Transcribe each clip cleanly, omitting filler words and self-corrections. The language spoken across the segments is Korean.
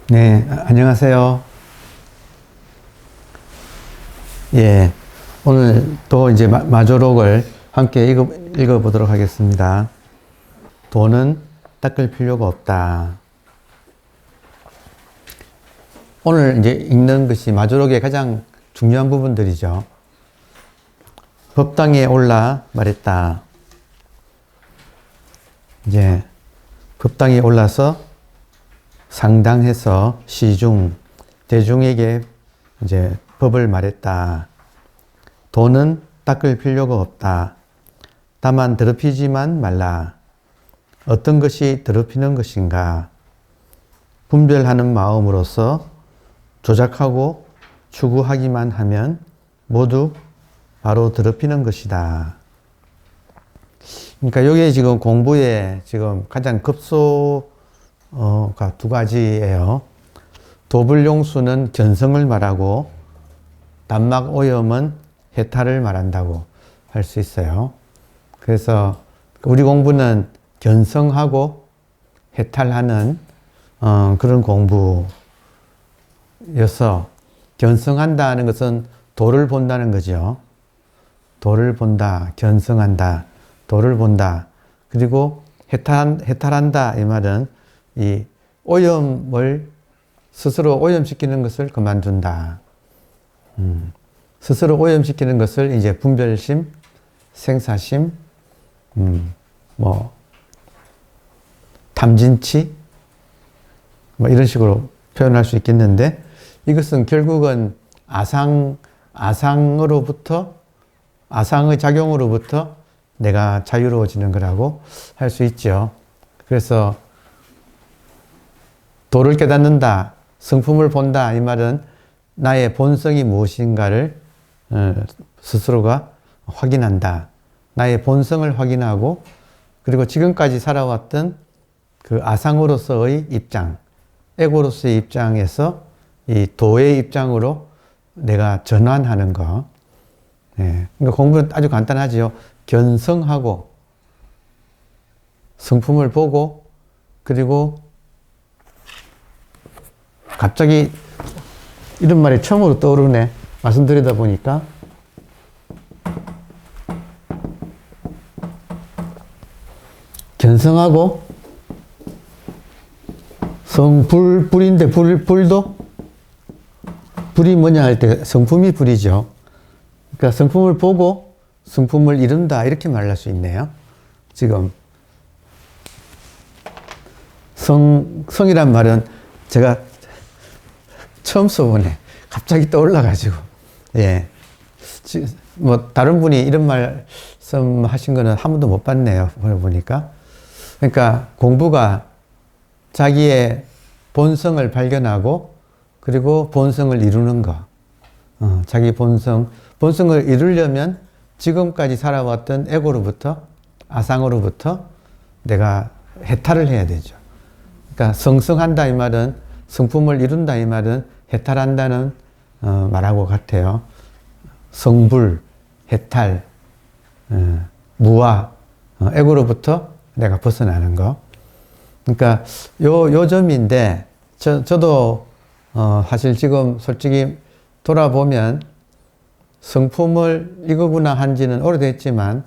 네, 안녕하세요. 예, 오늘 또 이제 마조록을 함께 읽어보도록 하겠습니다. 돈은 닦을 필요가 없다. 오늘 이제 읽는 것이 마조록의 가장 중요한 부분들이죠. 법당에 올라 말했다. 이제 법당에 올라서 상당해서 시중, 대중에게 이제 법을 말했다. 돈은 닦을 필요가 없다. 다만 더럽히지만 말라. 어떤 것이 더럽히는 것인가? 분별하는 마음으로서 조작하고 추구하기만 하면 모두 바로 더럽히는 것이다. 그러니까 여기 지금 공부에 지금 가장 급소가 두 가지예요. 도불용수는 견성을 말하고 단막오염은 해탈을 말한다고 할 수 있어요. 그래서 우리 공부는 견성하고 해탈하는 그런 공부여서, 견성한다는 것은 도를 본다는 거죠. 도를 본다, 견성한다, 도를 본다. 그리고 해탈한다 이 말은 이 오염을 스스로 오염시키는 것을 그만둔다. 스스로 오염시키는 것을 이제 분별심, 생사심, 탐진치, 이런 식으로 표현할 수 있겠는데, 이것은 결국은 아상의 작용으로부터 내가 자유로워지는 거라고 할 수 있죠. 그래서 도를 깨닫는다, 성품을 본다 이 말은 나의 본성이 무엇인가를 스스로가 확인한다. 나의 본성을 확인하고, 그리고 지금까지 살아왔던 그 아상으로서의 입장, 에고로서의 입장에서 이 도의 입장으로 내가 전환하는 거. 네. 그러니까 공부는 아주 간단하지요. 견성하고 성품을 보고, 그리고 갑자기 이런 말이 처음으로 떠오르네. 말씀드리다 보니까. 견성하고 불인데 불도 불이 뭐냐 할 때 성품이 불이죠. 그러니까 성품을 보고 성품을 이룬다 이렇게 말할 수 있네요. 지금 성이란 말은 제가 처음 써보네. 갑자기 떠올라가지고. 예. 다른 분이 이런 말씀 하신 거는 한 번도 못 봤네요. 보니까. 그러니까 공부가 자기의 본성을 발견하고, 그리고 본성을 이루는 거. 자기 본성을 이루려면 지금까지 살아왔던 에고로부터, 아상으로부터 내가 해탈을 해야 되죠. 그러니까 성성한다 이 말은, 성품을 이룬다 이 말은 해탈한다는 말하고 같아요. 성불, 해탈, 무아, 에고로부터 내가 벗어나는 거. 그러니까 요 점인데, 저도 사실 지금 솔직히 돌아보면 성품을 이거구나 한지는 오래됐지만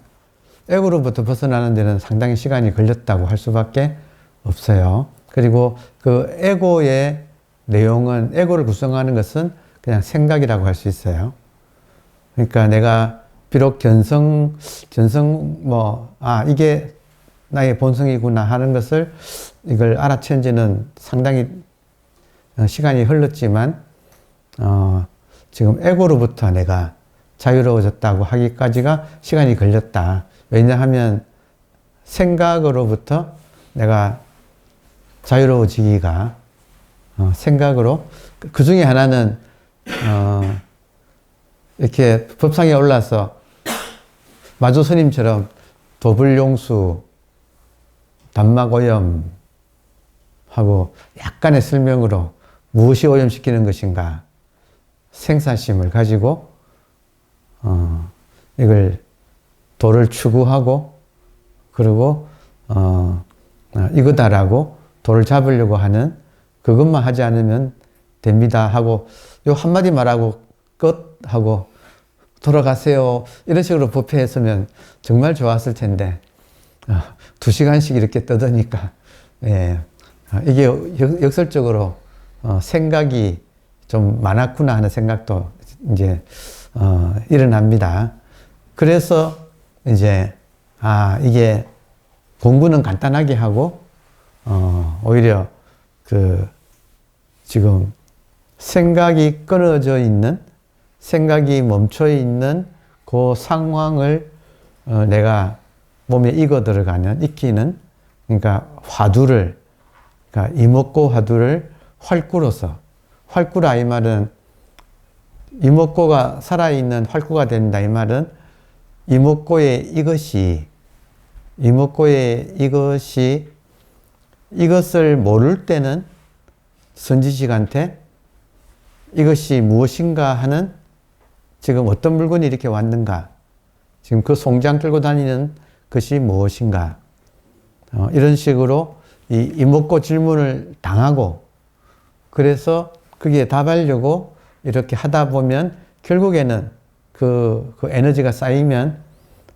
에고로부터 벗어나는 데는 상당히 시간이 걸렸다고 할 수밖에 없어요. 그리고 그 에고의 내용은, 에고를 구성하는 것은 그냥 생각이라고 할 수 있어요. 그러니까 내가 비록 이게 나의 본성이구나 하는 것을, 이걸 알아챈 지는 상당히 시간이 흘렀지만, 지금 에고로부터 내가 자유로워졌다고 하기까지가 시간이 걸렸다. 왜냐하면 생각으로부터 내가 자유로워지기가, 생각으로, 그 중에 하나는 이렇게 법상에 올라서 마조 스님처럼 도불용수, 단막오염 하고 약간의 설명으로 무엇이 오염시키는 것인가, 생사심을 가지고 이걸 도를 추구하고, 그리고 이거다라고 도를 잡으려고 하는 그것만 하지 않으면 됩니다 하고 요 한마디 말하고 끝 하고 돌아가세요 이런 식으로 부패했으면 정말 좋았을 텐데 2시간씩 이렇게 떠드니까 예, 이게 역설적으로 생각이 좀 많았구나 하는 생각도 이제 일어납니다. 그래서 이제 이게 공부는 간단하게 하고 오히려 그 지금 생각이 끊어져 있는 생각이 멈춰 있는 그 상황을 내가 몸에 익어 들어가는 익히는 그러니까 화두를 그러니까 이목고 화두를 활구로서 활구라 이 말은 이목고가 살아있는 활구가 된다 이 말은 이목고의 이것을 모를 때는 선지식한테 이것이 무엇인가 하는 지금 어떤 물건이 이렇게 왔는가 지금 그 송장 끌고 다니는 것이 무엇인가 이런 식으로 이 이목고 질문을 당하고 그래서 거기에 답하려고 이렇게 하다 보면 결국에는 그 에너지가 쌓이면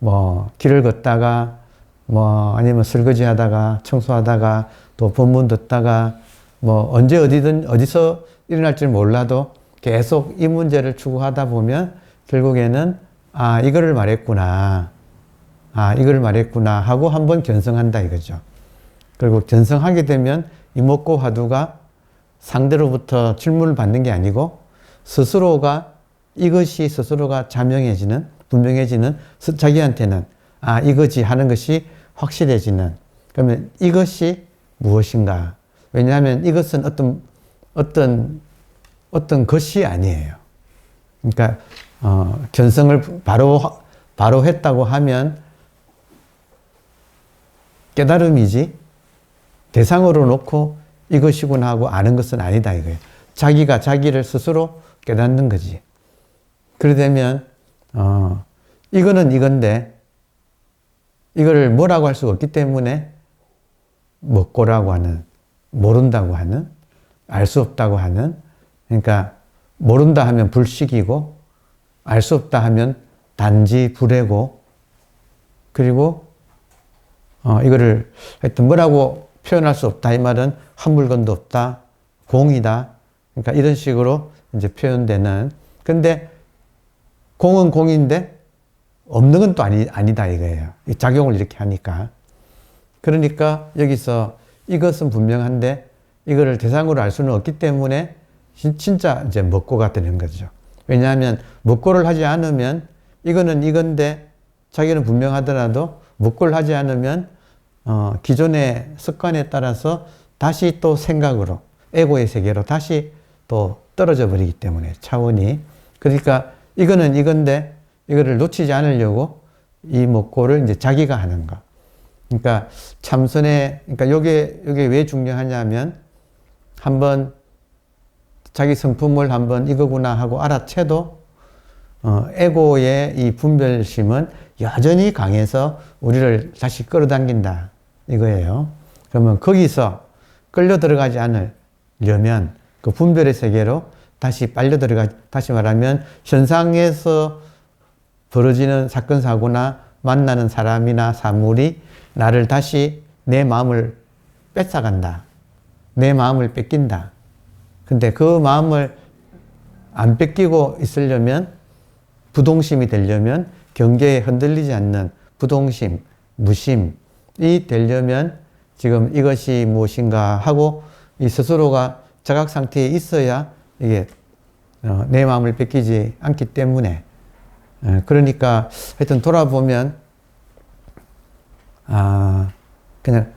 뭐 길을 걷다가 뭐 아니면 설거지 하다가 청소하다가 또 본문 듣다가 뭐 언제 어디서 일어날지 몰라도 계속 이 문제를 추구하다 보면 결국에는 이거를 말했구나 하고 한번 견성한다 이거죠. 그리고 견성하게 되면 이목고 화두가 상대로부터 질문을 받는 게 아니고 이것이 스스로가 자명해지는 분명해지는 자기한테는 이거지 하는 것이 확실해지는 그러면 이것이 무엇인가 왜냐하면 이것은 어떤 것이 아니에요. 그러니까 견성을 바로 했다고 하면 깨달음이지 대상으로 놓고 이것이구나 하고 아는 것은 아니다 이거예요. 자기가 자기를 스스로 깨닫는 거지. 그러되면 이거는 이건데 이거를 뭐라고 할 수가 없기 때문에 먹고라고 하는 모른다고 하는 알 수 없다고 하는 그러니까 모른다 하면 불식이고 알 수 없다 하면 단지 불애고 그리고 이거를 하여튼 뭐라고 표현할 수 없다 이 말은 한 물건도 없다 공이다 그러니까 이런 식으로 이제 표현되는 근데 공은 공인데 없는 건 또 아니다 이거예요. 이 작용을 이렇게 하니까 그러니까 여기서 이것은 분명한데 이거를 대상으로 알 수는 없기 때문에 진짜 이제 먹고가 되는 거죠. 왜냐하면 먹고를 하지 않으면 이거는 이건데 자기는 분명하더라도 먹고를 하지 않으면 기존의 습관에 따라서 다시 또 생각으로 에고의 세계로 다시 또 떨어져 버리기 때문에 차원이 그러니까 이거는 이건데 이거를 놓치지 않으려고 이 먹고를 이제 자기가 하는 거. 그러니까 그러니까 요게 왜 중요하냐면 한번 자기 성품을 한번 이거구나 하고 알아채도 에고의 이 분별심은 여전히 강해서 우리를 다시 끌어당긴다 이거예요. 그러면 거기서 끌려 들어가지 않으려면 그 분별의 세계로 다시 다시 말하면 현상에서 벌어지는 사건 사고나 만나는 사람이나 사물이 나를 다시 내 마음을 뺏어간다. 내 마음을 뺏긴다. 근데 그 마음을 안 뺏기고 있으려면 부동심이 되려면 경계에 흔들리지 않는 부동심, 무심이 되려면 지금 이것이 무엇인가 하고 이 스스로가 자각 상태에 있어야 이게 내 마음을 뺏기지 않기 때문에 그러니까 하여튼 돌아보면 그냥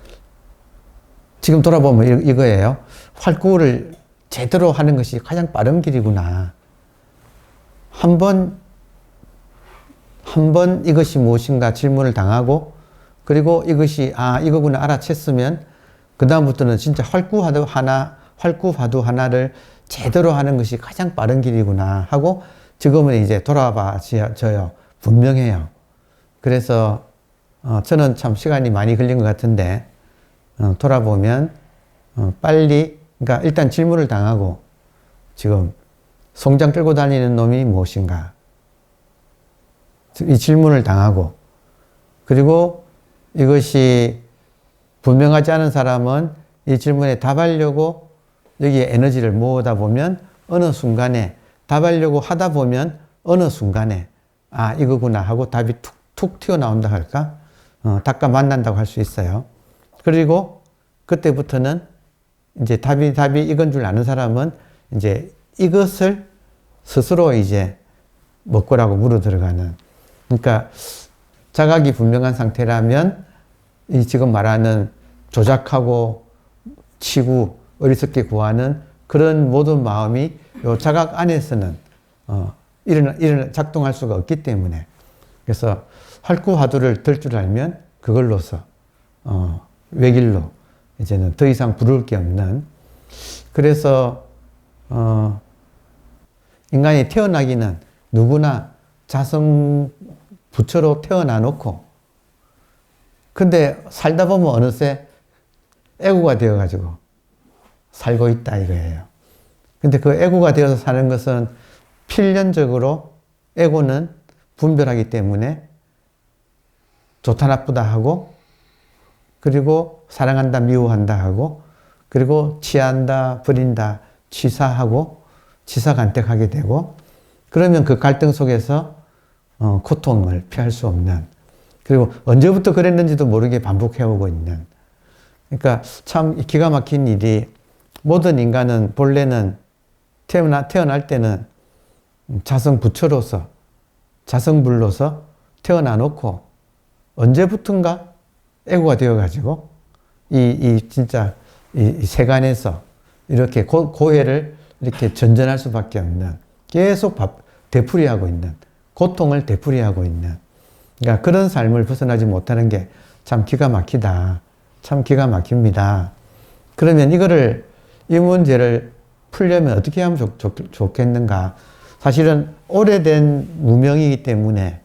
지금 돌아보면 이거예요. 활구를 제대로 하는 것이 가장 빠른 길이구나. 한 번 이것이 무엇인가 질문을 당하고 그리고 이것이 이거구나 알아챘으면 그 다음부터는 진짜 활구화두 하나를 제대로 하는 것이 가장 빠른 길이구나 하고 지금은 이제 돌아봐져요. 분명해요. 그래서 저는 참 시간이 많이 걸린 것 같은데 돌아보면 빨리 그러니까 일단 질문을 당하고 지금 송장 끌고 다니는 놈이 무엇인가? 이 질문을 당하고 그리고 이것이 분명하지 않은 사람은 이 질문에 답하려고 여기에 에너지를 모으다 보면 어느 순간에 답하려고 하다 보면 어느 순간에 아 이거구나 하고 답이 툭툭 튀어나온다 할까? 답과 만난다고 할 수 있어요. 그리고 그때부터는 이제 답이 이건 줄 아는 사람은 이제 이것을 스스로 이제 먹고라고 물어 들어가는. 그러니까 자각이 분명한 상태라면 이 지금 말하는 조작하고 치고 어리석게 구하는 그런 모든 마음이 요 자각 안에서는 작동할 수가 없기 때문에 그래서 활구화두를 들 줄 알면 그걸로서 외길로 이제는 더 이상 부를 게 없는 그래서 인간이 태어나기는 누구나 자성 부처로 태어나 놓고 근데 살다 보면 어느새 애고가 되어 가지고 살고 있다 이거예요. 근데 그 애고가 되어서 사는 것은 필연적으로 애고는 분별하기 때문에 좋다 나쁘다 하고 그리고 사랑한다 미워한다 하고 그리고 취한다 버린다 취사하고 취사간택하게 되고 그러면 그 갈등 속에서 고통을 피할 수 없는 그리고 언제부터 그랬는지도 모르게 반복해오고 있는 그러니까 참 기가 막힌 일이 모든 인간은 본래는 태어날 때는 자성 부처로서 자성불로서 태어나 놓고 언제부턴가 애고가 되어가지고 진짜 이 세간에서 이렇게 고해를 이렇게 전전할 수밖에 없는 계속 되풀이하고 있는 고통을 되풀이하고 있는 그러니까 그런 삶을 벗어나지 못하는 게 참 기가 막히다. 참 기가 막힙니다. 그러면 이 문제를 풀려면 어떻게 하면 좋겠는가? 사실은 오래된 무명이기 때문에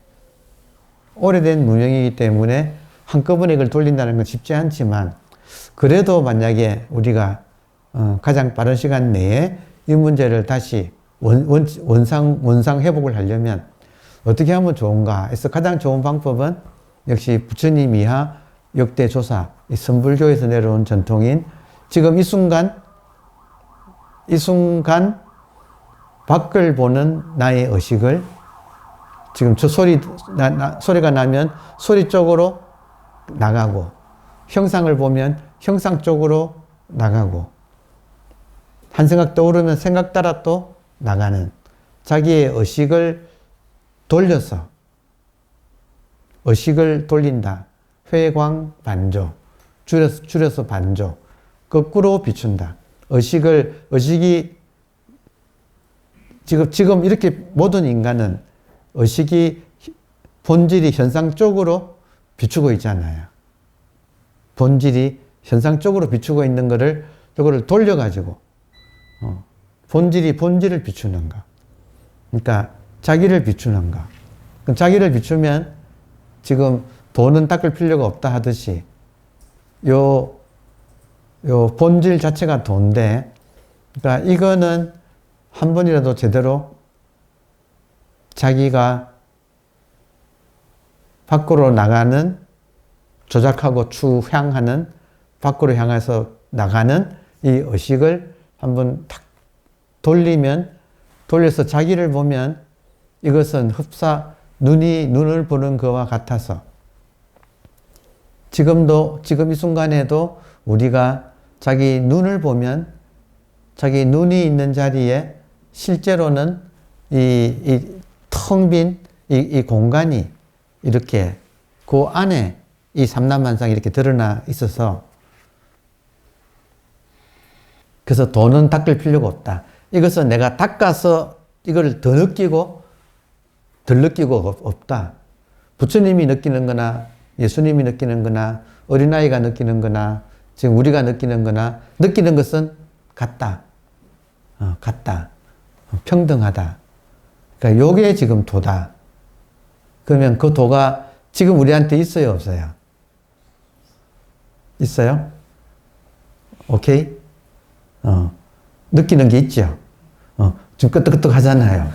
한꺼번에 이걸 돌린다는 건 쉽지 않지만 그래도 만약에 우리가 가장 빠른 시간 내에 이 문제를 다시 원상 회복을 하려면 어떻게 하면 좋은가 해서 가장 좋은 방법은 역시 부처님 이하 역대 조사 이 선불교에서 내려온 전통인 지금 이 순간 밖을 보는 나의 의식을 지금 저 소리가 나면 소리 쪽으로 나가고 형상을 보면 형상 쪽으로 나가고 한 생각 떠오르면 생각 따라 또 나가는 자기의 의식을 돌려서 의식을 돌린다. 회광반조 줄여서 반조 거꾸로 비춘다. 의식이 지금 이렇게 모든 인간은 의식이 본질이 현상 쪽으로 비추고 있잖아요. 본질이 현상 쪽으로 비추고 있는 이거를 돌려가지고 본질을 비추는가. 그러니까 자기를 비추는가. 그럼 자기를 비추면 지금 돈은 닦을 필요가 없다 하듯이 요 본질 자체가 돈인데 그러니까 이거는 한 번이라도 제대로 자기가 밖으로 나가는 조작하고 추향하는 밖으로 향해서 나가는 이 의식을 한번 탁 돌려서 자기를 보면 이것은 눈을 보는 것과 같아서 지금 이 순간에도 우리가 자기 눈을 보면 자기 눈이 있는 자리에 실제로는 이 텅 빈 이 공간이 이렇게 그 안에 이 삼라만상이 이렇게 드러나 있어서 그래서 돈은 닦을 필요가 없다. 이것은 내가 닦아서 이걸 더 느끼고 덜 느끼고 없다. 부처님이 느끼는 거나 예수님이 느끼는 거나 어린아이가 느끼는 거나 지금 우리가 느끼는 거나 느끼는 것은 같다. 같다. 평등하다. 그러니까 요게 지금 도다. 그러면 그 도가 지금 우리한테 있어요, 없어요? 있어요? 오케이? 느끼는 게 있죠. 좀 끄떡끄떡 하잖아요.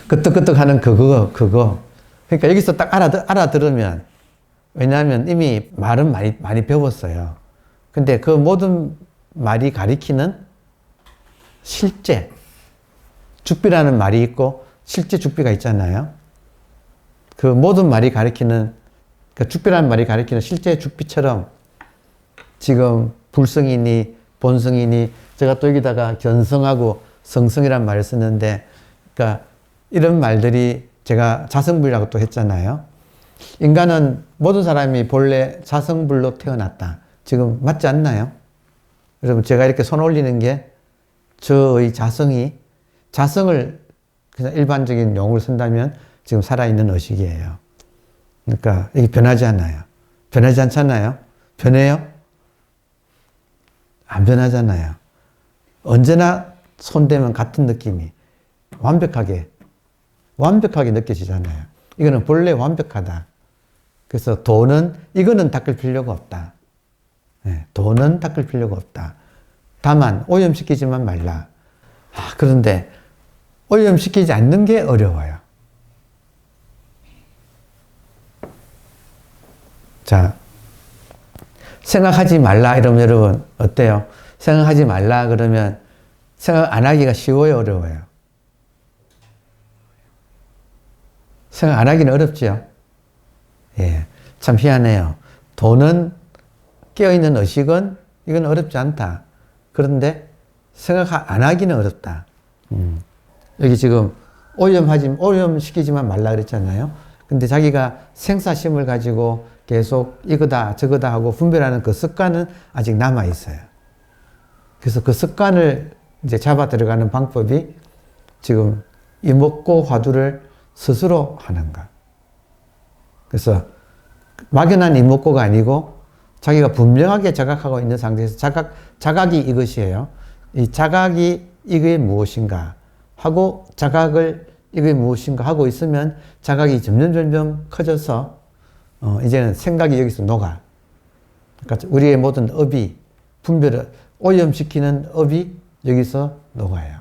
끄떡끄떡 하는 그거. 그러니까 여기서 딱 알아들으면, 왜냐하면 이미 말은 많이 배웠어요. 근데 그 모든 말이 가리키는 실제, 죽비라는 말이 있고, 실제 죽비가 있잖아요. 그 모든 말이 가리키는, 그 죽비라는 말이 가리키는 실제 죽비처럼 지금 불성이니 본성이니, 제가 또 여기다가 견성하고 성성이란 말을 썼는데, 그러니까 이런 말들이 제가 자성불이라고 또 했잖아요. 인간은 모든 사람이 본래 자성불로 태어났다. 지금 맞지 않나요? 여러분, 제가 이렇게 손 올리는 게 저의 자성을 그냥 일반적인 용어로 쓴다면 지금 살아있는 의식이에요. 그러니까 이게 변하지 않아요. 변하지 않잖아요. 변해요? 안 변하잖아요. 언제나 손대면 같은 느낌이 완벽하게 느껴지잖아요. 이거는 본래 완벽하다. 그래서 이거는 닦을 필요가 없다. 네, 도는 닦을 필요가 없다. 다만 오염시키지만 말라. 그런데 오염시키지 않는 게 어려워요. 자, 생각하지 말라 이러면 여러분 어때요? 생각하지 말라 그러면 생각 안 하기가 쉬워요, 어려워요? 생각 안 하기는 어렵지요? 예, 참 희한해요. 도는 깨어있는 의식은 이건 어렵지 않다. 그런데 생각 안 하기는 어렵다. 여기 지금 오염시키지만 말라 그랬잖아요. 근데 자기가 생사심을 가지고 계속 이거다 저거다 하고 분별하는 그 습관은 아직 남아 있어요. 그래서 그 습관을 이제 잡아 들어가는 방법이 지금 이목고 화두를 스스로 하는 것. 그래서 막연한 이목고가 아니고 자기가 분명하게 자각하고 있는 상태에서 자각이 이것이에요. 이 자각이 이게 무엇인가 하고 자각을 이게 무엇인가 하고 있으면 자각이 점점 커져서 이제는 생각이 여기서 녹아. 그러니까 우리의 모든 업이 분별을 오염시키는 업이 여기서 녹아요.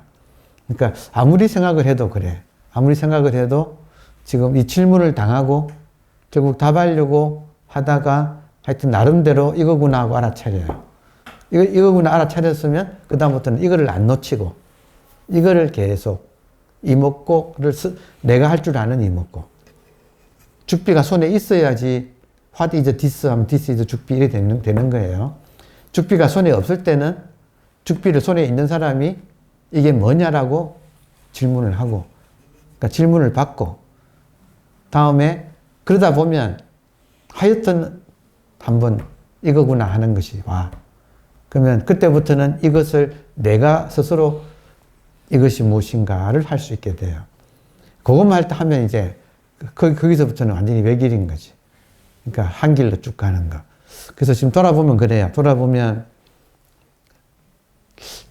그러니까 아무리 생각을 해도 그래. 아무리 생각을 해도 지금 이 질문을 당하고 결국 답하려고 하다가 하여튼 나름대로 이거구나 하고 알아차려요. 이거구나 알아차렸으면 그 다음부터는 이거를 안 놓치고 이거를 계속 이목고를 내가 할 줄 아는 이목고. 죽비가 손에 있어야지 what is this 하면 this is 죽비 이렇게 되는 거예요. 죽비가 손에 없을 때는 죽비를 손에 있는 사람이 이게 뭐냐라고 질문을 하고, 그러니까 질문을 받고, 다음에 그러다 보면 하여튼 한번 이거구나 하는 것이 와. 그러면 그때부터는 이것을 내가 스스로 이것이 무엇인가를 할 수 있게 돼요. 그것만 하면 이제 거기서부터는 완전히 외길인 거지. 그러니까 한 길로 쭉 가는 거. 그래서 지금 돌아보면 그래요. 돌아보면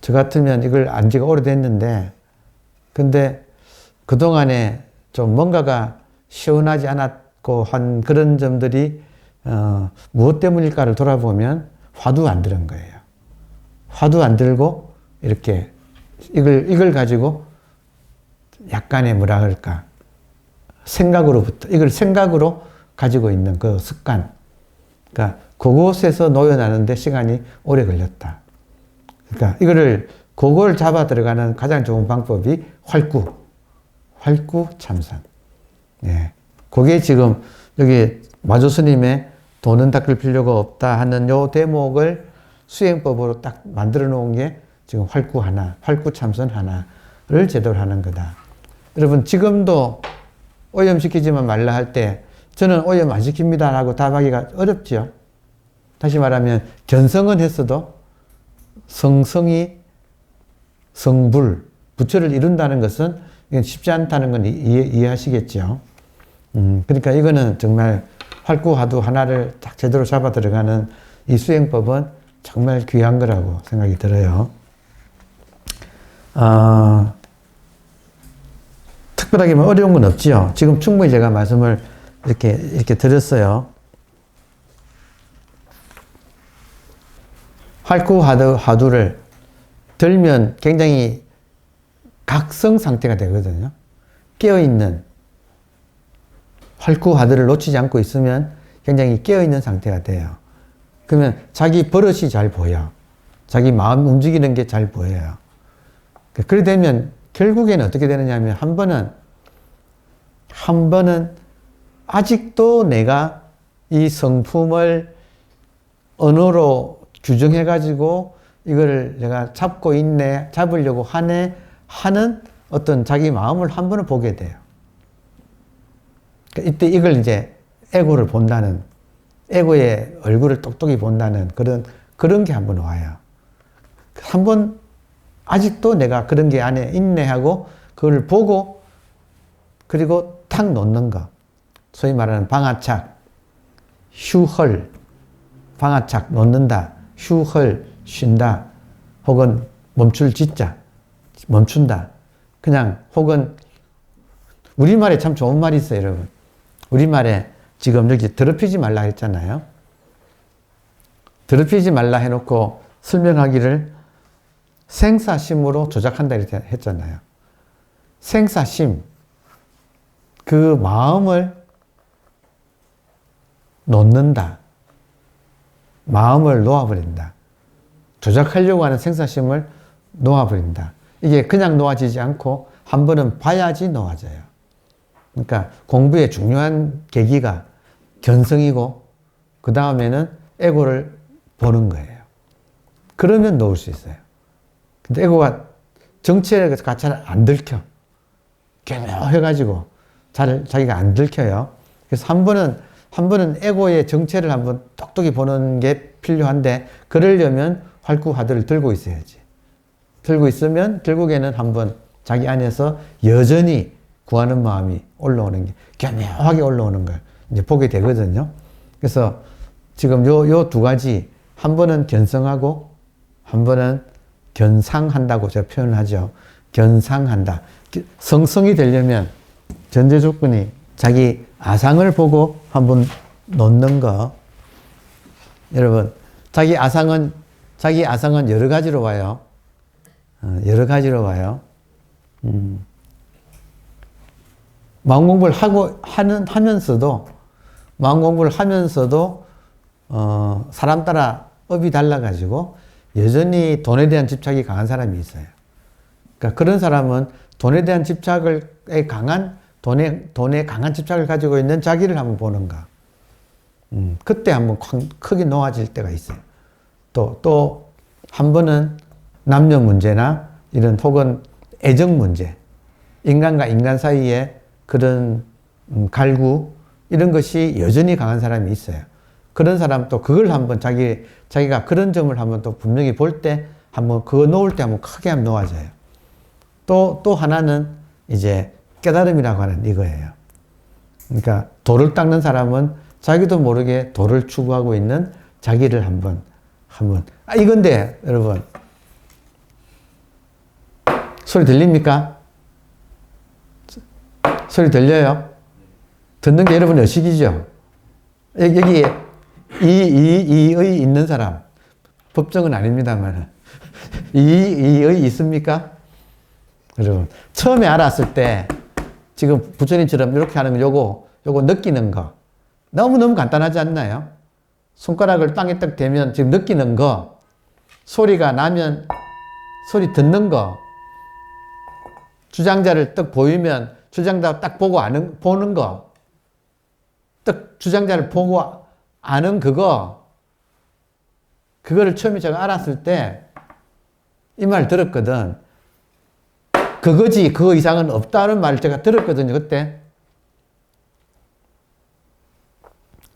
저 같으면 이걸 안 지가 오래됐는데, 근데 그동안에 좀 뭔가가 시원하지 않았고 한 그런 점들이 무엇 때문일까를 돌아보면 화두 안 들은 거예요. 화두 안 들고 이렇게 이걸 가지고 약간의 뭐라 그럴까 이걸 생각으로 가지고 있는 그 습관. 그러니까 그곳에서 놓여나는데 시간이 오래 걸렸다. 그러니까 그걸 잡아 들어가는 가장 좋은 방법이 활구 참선. 예. 그게 지금 여기 마조 스님의 도는 닦을 필요가 없다 하는 요 대목을 수행법으로 딱 만들어 놓은 게 지금 활구 참선 하나를 제대로 하는 거다. 여러분, 지금도 오염시키지만 말라 할 때 저는 오염 안 시킵니다 라고 답하기가 어렵지요. 다시 말하면 견성은 했어도 성성이 성불, 부처를 이룬다는 것은 이건 쉽지 않다는 건 이해하시겠죠. 그러니까 이거는 정말 활구화두 하나를 딱 제대로 잡아 들어가는 이 수행법은 정말 귀한 거라고 생각이 들어요. 특별하게 뭐 어려운 건 없지요. 지금 충분히 제가 말씀을 이렇게 드렸어요. 활구화두를 들면 굉장히 각성 상태가 되거든요. 깨어있는, 활구하들을 놓치지 않고 있으면 굉장히 깨어있는 상태가 돼요. 그러면 자기 버릇이 잘 보여. 자기 마음 움직이는 게 잘 보여요. 그래 되면 결국에는 어떻게 되느냐 하면 한 번은 아직도 내가 이 성품을 언어로 규정해가지고 이걸 내가 잡고 있네, 잡으려고 하네 하는 어떤 자기 마음을 한 번은 보게 돼요. 이때 이걸 이제 에고를 본다는, 에고의 얼굴을 똑똑히 본다는 그런 게 한 번 와요. 한 번 아직도 내가 그런 게 안에 있네 하고 그걸 보고 그리고 탁 놓는 거. 소위 말하는 방아착, 휴헐, 방아착 놓는다, 휴헐 쉰다, 혹은 멈출 짓자, 멈춘다. 그냥 혹은 우리말에 참 좋은 말이 있어요, 여러분. 우리말에 지금 여기 더럽히지 말라 했잖아요. 더럽히지 말라 해놓고 설명하기를 생사심으로 조작한다 이렇게 했잖아요. 생사심, 그 마음을 놓는다. 마음을 놓아버린다. 조작하려고 하는 생사심을 놓아버린다. 이게 그냥 놓아지지 않고 한 번은 봐야지 놓아져요. 그러니까 공부의 중요한 계기가 견성이고 그 다음에는 에고를 보는 거예요. 그러면 놓을 수 있어요. 근데 에고가 정체가 잘 안 들켜. 교묘해가지고 자기가 안 들켜요. 그래서 한 번은 에고의 정체를 한번 똑똑히 보는 게 필요한데 그러려면 활구하들을 들고 있어야지. 들고 있으면 결국에는 한번 자기 안에서 여전히 구하는 마음이 올라오는 게 교묘하게 올라오는 걸 이제 보게 되거든요. 그래서 지금 요 두 가지, 한 번은 견성하고 한 번은 견상한다고 제가 표현을 하죠. 견상한다. 성성이 되려면 전제 조건이 자기 아상을 보고 한번 놓는 거. 여러분, 자기 아상은 여러 가지로 와요. 여러 가지로 와요. 마음 공부를 하면서도 사람 따라 업이 달라가지고 여전히 돈에 대한 집착이 강한 사람이 있어요. 그러니까 그런 사람은 돈에 대한 집착에 강한 돈에 강한 집착을 가지고 있는 자기를 한번 보는가. 그때 한번 크게 놓아질 때가 있어요. 또 한 번은 남녀 문제나 이런 혹은 애정 문제, 인간과 인간 사이에 그런 갈구 이런 것이 여전히 강한 사람이 있어요. 그런 사람 또 그걸 한번 자기가 그런 점을 한번 또 분명히 볼 때 한번 그거 놓을 때 한번 크게 한번 놓아져요. 또 하나는 이제 깨달음이라고 하는 이거예요. 그러니까 돌을 닦는 사람은 자기도 모르게 돌을 추구하고 있는 자기를 한번 이건데 여러분 소리 들립니까? 소리 들려요? 듣는 게 여러분 의식이죠? 여기에 이의 있는 사람, 법정은 아닙니다만 이의 있습니까? 여러분 처음에 알았을 때 지금 부처님처럼 이렇게 하는 거 요거 느끼는 거 너무너무 간단하지 않나요? 손가락을 땅에 딱 대면 지금 느끼는 거, 소리가 나면 소리 듣는 거, 주장자를 딱 보이면 주장자 딱 보고 보는 거, 딱 주장자를 보고 아는 그거를 처음에 제가 알았을 때 이 말 들었거든. 그거지 그거 이상은 없다는 말을 제가 들었거든요 그때.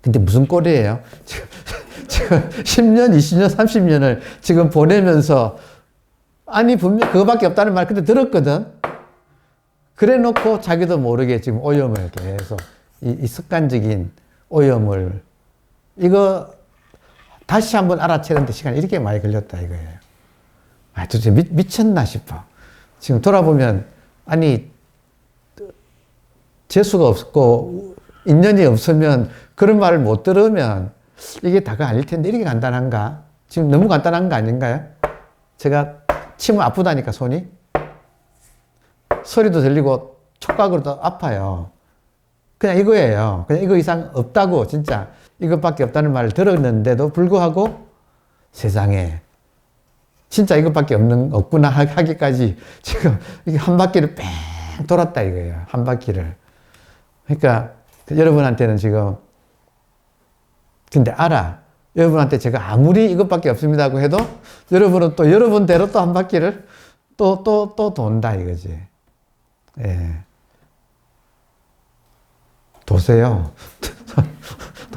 근데 무슨 꼴이에요? 지금 10년, 20년, 30년을 지금 보내면서 아니 분명 그거밖에 없다는 말 그때 들었거든. 그래 놓고 자기도 모르게 지금 오염을 계속 이 습관적인 오염을 이거 다시 한번 알아채는데 시간이 이렇게 많이 걸렸다 이거예요. 아 도대체 미쳤나 싶어. 지금 돌아보면 아니 재수가 없고 인연이 없으면 그런 말을 못 들으면 이게 다가 아닐 텐데 이렇게 간단한가? 지금 너무 간단한 거 아닌가요? 제가 치면 아프다니까, 손이. 소리도 들리고 촉각으로도 아파요. 그냥 이거예요. 그냥 이거 이상 없다고, 진짜. 이것밖에 없다는 말을 들었는데도 불구하고 세상에 진짜 이것밖에 없구나 하기까지 지금 이게 한 바퀴를 뺑 돌았다 이거예요. 한 바퀴를. 그러니까 여러분한테는 지금 근데 알아. 여러분한테 제가 아무리 이것밖에 없습니다고 해도 여러분은 또 여러분대로 또 한 바퀴를 또 돈다 이거지. 예. 도세요.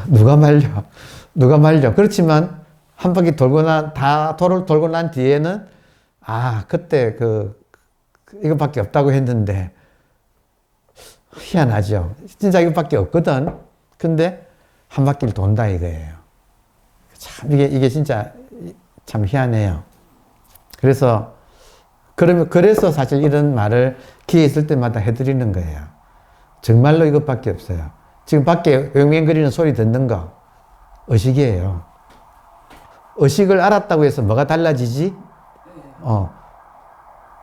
누가 말려. 그렇지만 한 바퀴 도를 돌고 난 뒤에는 그때 이것밖에 없다고 했는데 희한하죠. 진짜 이것밖에 없거든. 근데 한 바퀴를 돈다 이거예요. 참 이게 진짜 참 희한해요. 그래서 사실 이런 말을 기회 있을 때마다 해드리는 거예요. 정말로 이것밖에 없어요. 지금 밖에 왱왱거리는 소리 듣는 거 의식이에요. 의식을 알았다고 해서 뭐가 달라지지?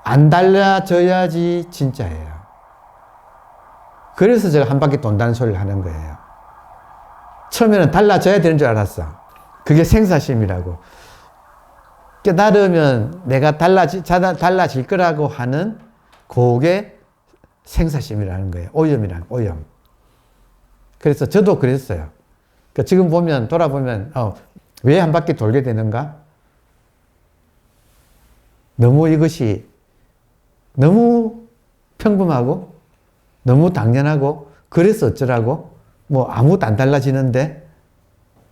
안 달라져야지 진짜예요. 그래서 제가 한 바퀴 돈다는 소리를 하는 거예요. 처음에는 달라져야 되는 줄 알았어. 그게 생사심이라고. 깨달으면 내가 달라질 거라고 하는 그게 생사심이라는 거예요. 오염. 그래서 저도 그랬어요. 그러니까 지금 돌아보면, 왜 한 바퀴 돌게 되는가? 이것이 너무 평범하고, 너무 당연하고, 그래서 어쩌라고? 아무것도 안 달라지는데?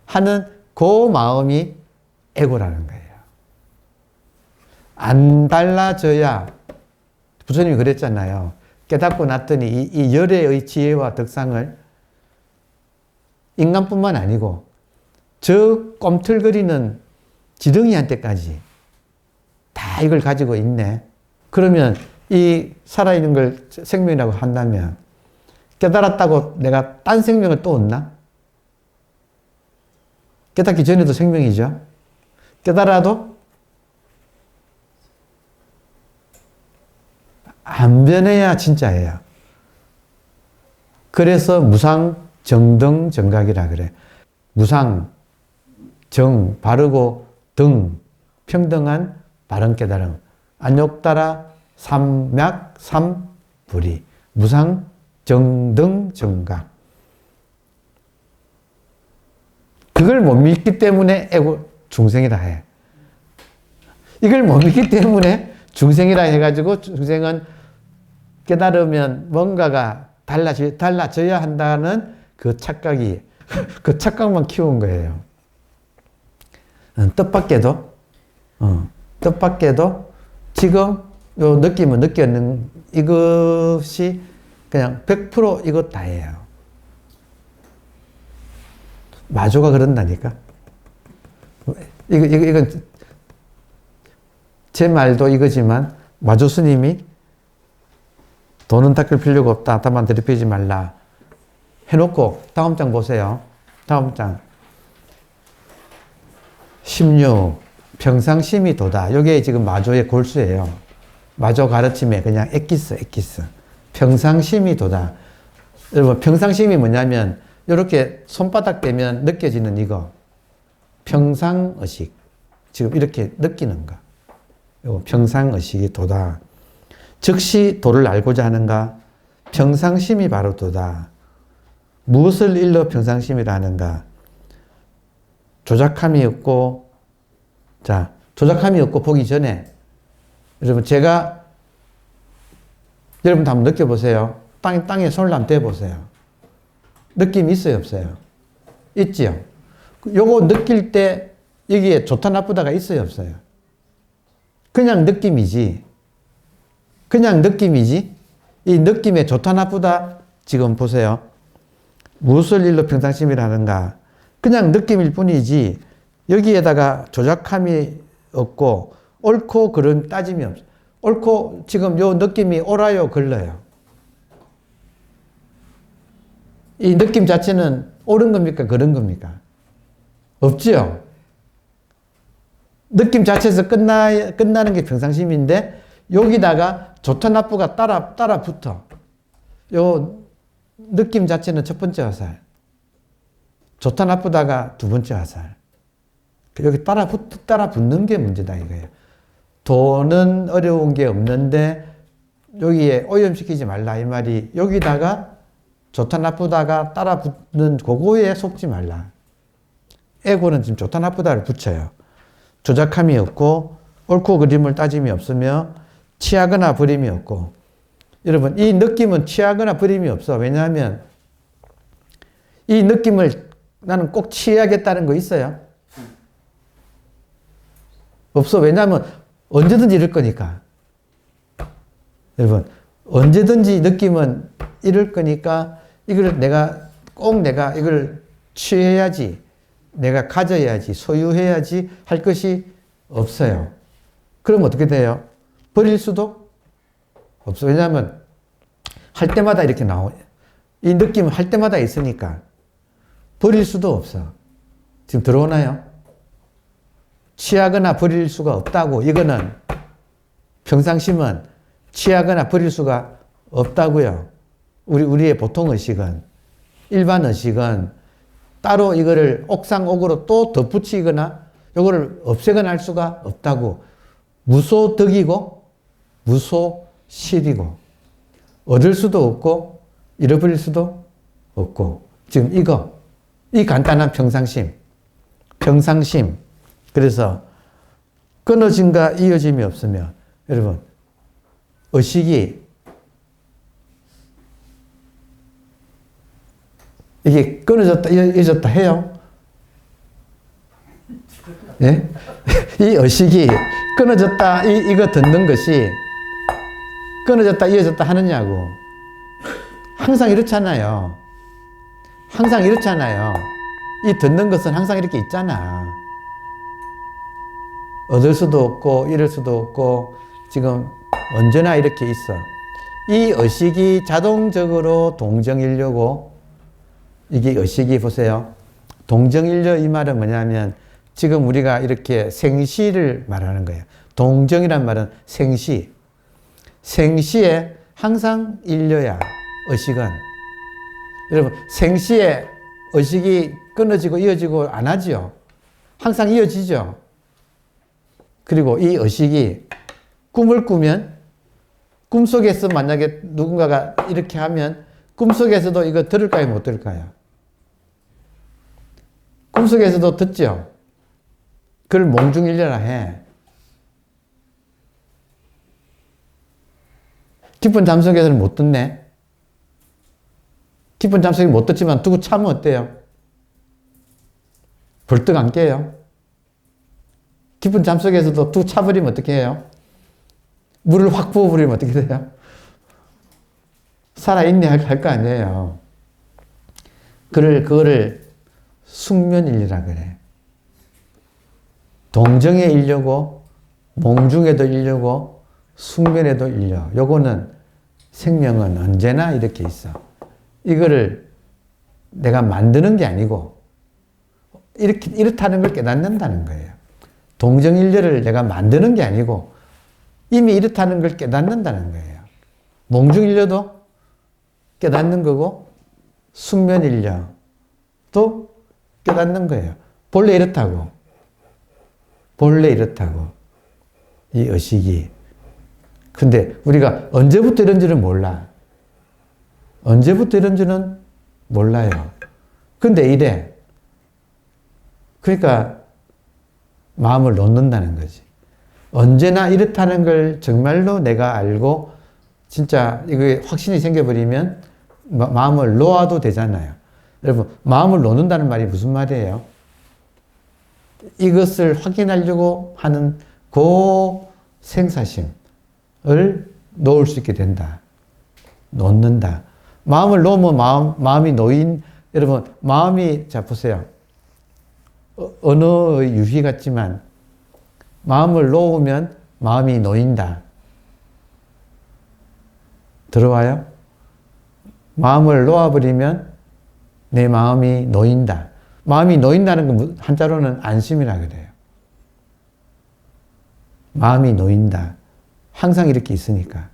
하는 그 마음이 에고라는 거예요. 안 달라져야, 부처님이 그랬잖아요. 깨닫고 났더니 이 열애의 지혜와 덕상을 인간뿐만 아니고 저 꼼틀거리는 지렁이한테까지 다 이걸 가지고 있네. 그러면 이 살아있는 걸 생명이라고 한다면 깨달았다고 내가 딴 생명을 또 얻나? 깨닫기 전에도 생명이죠. 깨달아도 안 변해야 진짜예요. 그래서 무상, 정등, 정각이라 그래. 무상, 정, 바르고, 등, 평등한 바른 깨달음. 안욕따라, 삼맥, 삼불이. 무상, 정등, 정각. 그걸 못 믿기 때문에 중생이라 해. 이걸 못 믿기 때문에 중생이라 해가지고 중생은 깨달으면 뭔가가 달라져야 한다는 그 착각이, 그 착각만 키운 거예요. 뜻밖에도 지금 요 느낌은 느꼈는 이것이 그냥 100% 이것 다예요. 마조가 그런다니까. 이건 제 말도 이거지만 마조 스님이 돈은 닦을 필요가 없다. 다만 들이피지 말라. 해놓고 다음 장 보세요. 다음 장. 16. 평상심이 도다. 이게 지금 마조의 골수예요. 마조 가르침에 그냥 엑기스. 평상심이 도다. 여러분 평상심이 뭐냐면 이렇게 손바닥 대면 느껴지는 이거. 평상의식. 지금 이렇게 느끼는 거. 요 평상의식이 도다. 즉시 도를 알고자 하는가? 평상심이 바로 도다. 무엇을 일러 평상심이라 하는가? 조작함이 없고, 조작함이 없고 보기 전에, 여러분, 여러분도 한번 느껴보세요. 땅에 손을 한번 대보세요. 느낌이 있어요, 없어요? 있지요? 요거 느낄 때, 여기에 좋다, 나쁘다가 있어요, 없어요? 그냥 느낌이지. 이 느낌에 좋다, 나쁘다, 지금 보세요. 무엇을 일로 평상심이라 하는가? 그냥 느낌일 뿐이지, 여기에다가 조작함이 없고, 옳고 그른 따짐이 없어요. 옳고, 지금 요 느낌이 옳아요, 걸러요? 이 느낌 자체는 옳은 겁니까, 그른 겁니까? 없지요? 느낌 자체에서 끝나는 게 평상심인데 여기다가 좋다 나쁘가 따라 붙어. 요 느낌 자체는 첫 번째 화살. 좋다 나쁘다가 두 번째 화살. 여기 따라 붙는 게 문제다 이거예요. 도는 어려운 게 없는데 여기에 오염시키지 말라 이 말이 여기다가 좋다 나쁘다가 따라 붙는 그거에 속지 말라. 에고는 지금 좋다 나쁘다를 붙여요. 조작함이 없고 옳고 그름을 따짐이 없으며 취하거나 버림이 없고 여러분 이 느낌은 취하거나 버림이 없어. 왜냐하면 이 느낌을 나는 꼭 취해야겠다는 거 있어요? 없어. 왜냐하면 언제든지 이럴 거니까. 여러분 언제든지 느낌은 이럴 거니까 이걸 내가 이걸 취해야지 내가 가져야지 소유해야지 할 것이 없어요. 그럼 어떻게 돼요? 버릴 수도 없어. 왜냐하면 할 때마다 이렇게 나와요. 이 느낌은 할 때마다 있으니까 버릴 수도 없어. 지금 들어오나요? 취하거나 버릴 수가 없다고. 이거는 평상심은 취하거나 버릴 수가 없다고요. 우리의 보통 의식은 일반 의식은 따로 이거를 옥상옥으로 또 덧붙이거나 이거를 없애거나 할 수가 없다고. 무소득이고 무소실이고 얻을 수도 없고 잃어버릴 수도 없고 지금 이 간단한 평상심 그래서 끊어짐과 이어짐이 없으면 여러분 의식이 이게 끊어졌다 이어졌다 해요? 예? 이 의식이 끊어졌다 이거 듣는 것이 끊어졌다 이어졌다 하느냐고. 항상 이렇잖아요. 이 듣는 것은 항상 이렇게 있잖아. 얻을 수도 없고 잃을 수도 없고 지금 언제나 이렇게 있어. 이 의식이 자동적으로 동정일려고. 이게 의식이 보세요. 동정일려 이 말은 뭐냐면 지금 우리가 이렇게 생시를 말하는 거예요. 동정이란 말은 생시에 항상 일려야 의식은. 여러분 생시에 의식이 끊어지고 이어지고 안 하죠. 항상 이어지죠. 그리고 이 의식이 꿈을 꾸면 꿈속에서 만약에 누군가가 이렇게 하면 꿈속에서도 이거 들을까요? 못 들을까요? 꿈속에서도 듣죠? 그걸 몽중일려라 해. 깊은 잠속에서는 못 듣네. 깊은 잠속에 못 듣지만 두고 참으면 어때요? 벌떡 안 깨요. 깊은 잠속에서도 두고 차버리면 어떻게 해요? 물을 확 부어버리면 어떻게 돼요? 살아있네 할 거 아니에요. 그거를 숙면일려라 그래. 동정에 일려고 몽중에도 일려고 숙면에도 일려. 요거는 생명은 언제나 이렇게 있어. 이거를 내가 만드는 게 아니고 이렇다는 걸 깨닫는다는 거예요. 동정일려를 내가 만드는 게 아니고 이미 이렇다는 걸 깨닫는다는 거예요. 몽중일려도 깨닫는 거고 숙면일려도 깨닫는 거예요. 본래 이렇다고. 이 의식이. 근데 우리가 언제부터 이런지는 몰라. 언제부터 이런지는 몰라요. 근데 이래. 그러니까 마음을 놓는다는 거지. 언제나 이렇다는 걸 정말로 내가 알고 진짜 이게 확신이 생겨버리면 마음을 놓아도 되잖아요. 여러분 마음을 놓는다는 말이 무슨 말이에요? 이것을 확인하려고 하는 그 생사심을 놓을 수 있게 된다. 놓는다. 마음을 놓으면 마음이 놓인, 여러분, 마음이, 자, 보세요. 언어의 유희 같지만, 마음을 놓으면 마음이 놓인다. 들어와요? 마음을 놓아버리면 내 마음이 놓인다. 마음이 놓인다는 건 한자로는 안심이라 그래요. 마음이 놓인다. 항상 이렇게 있으니까.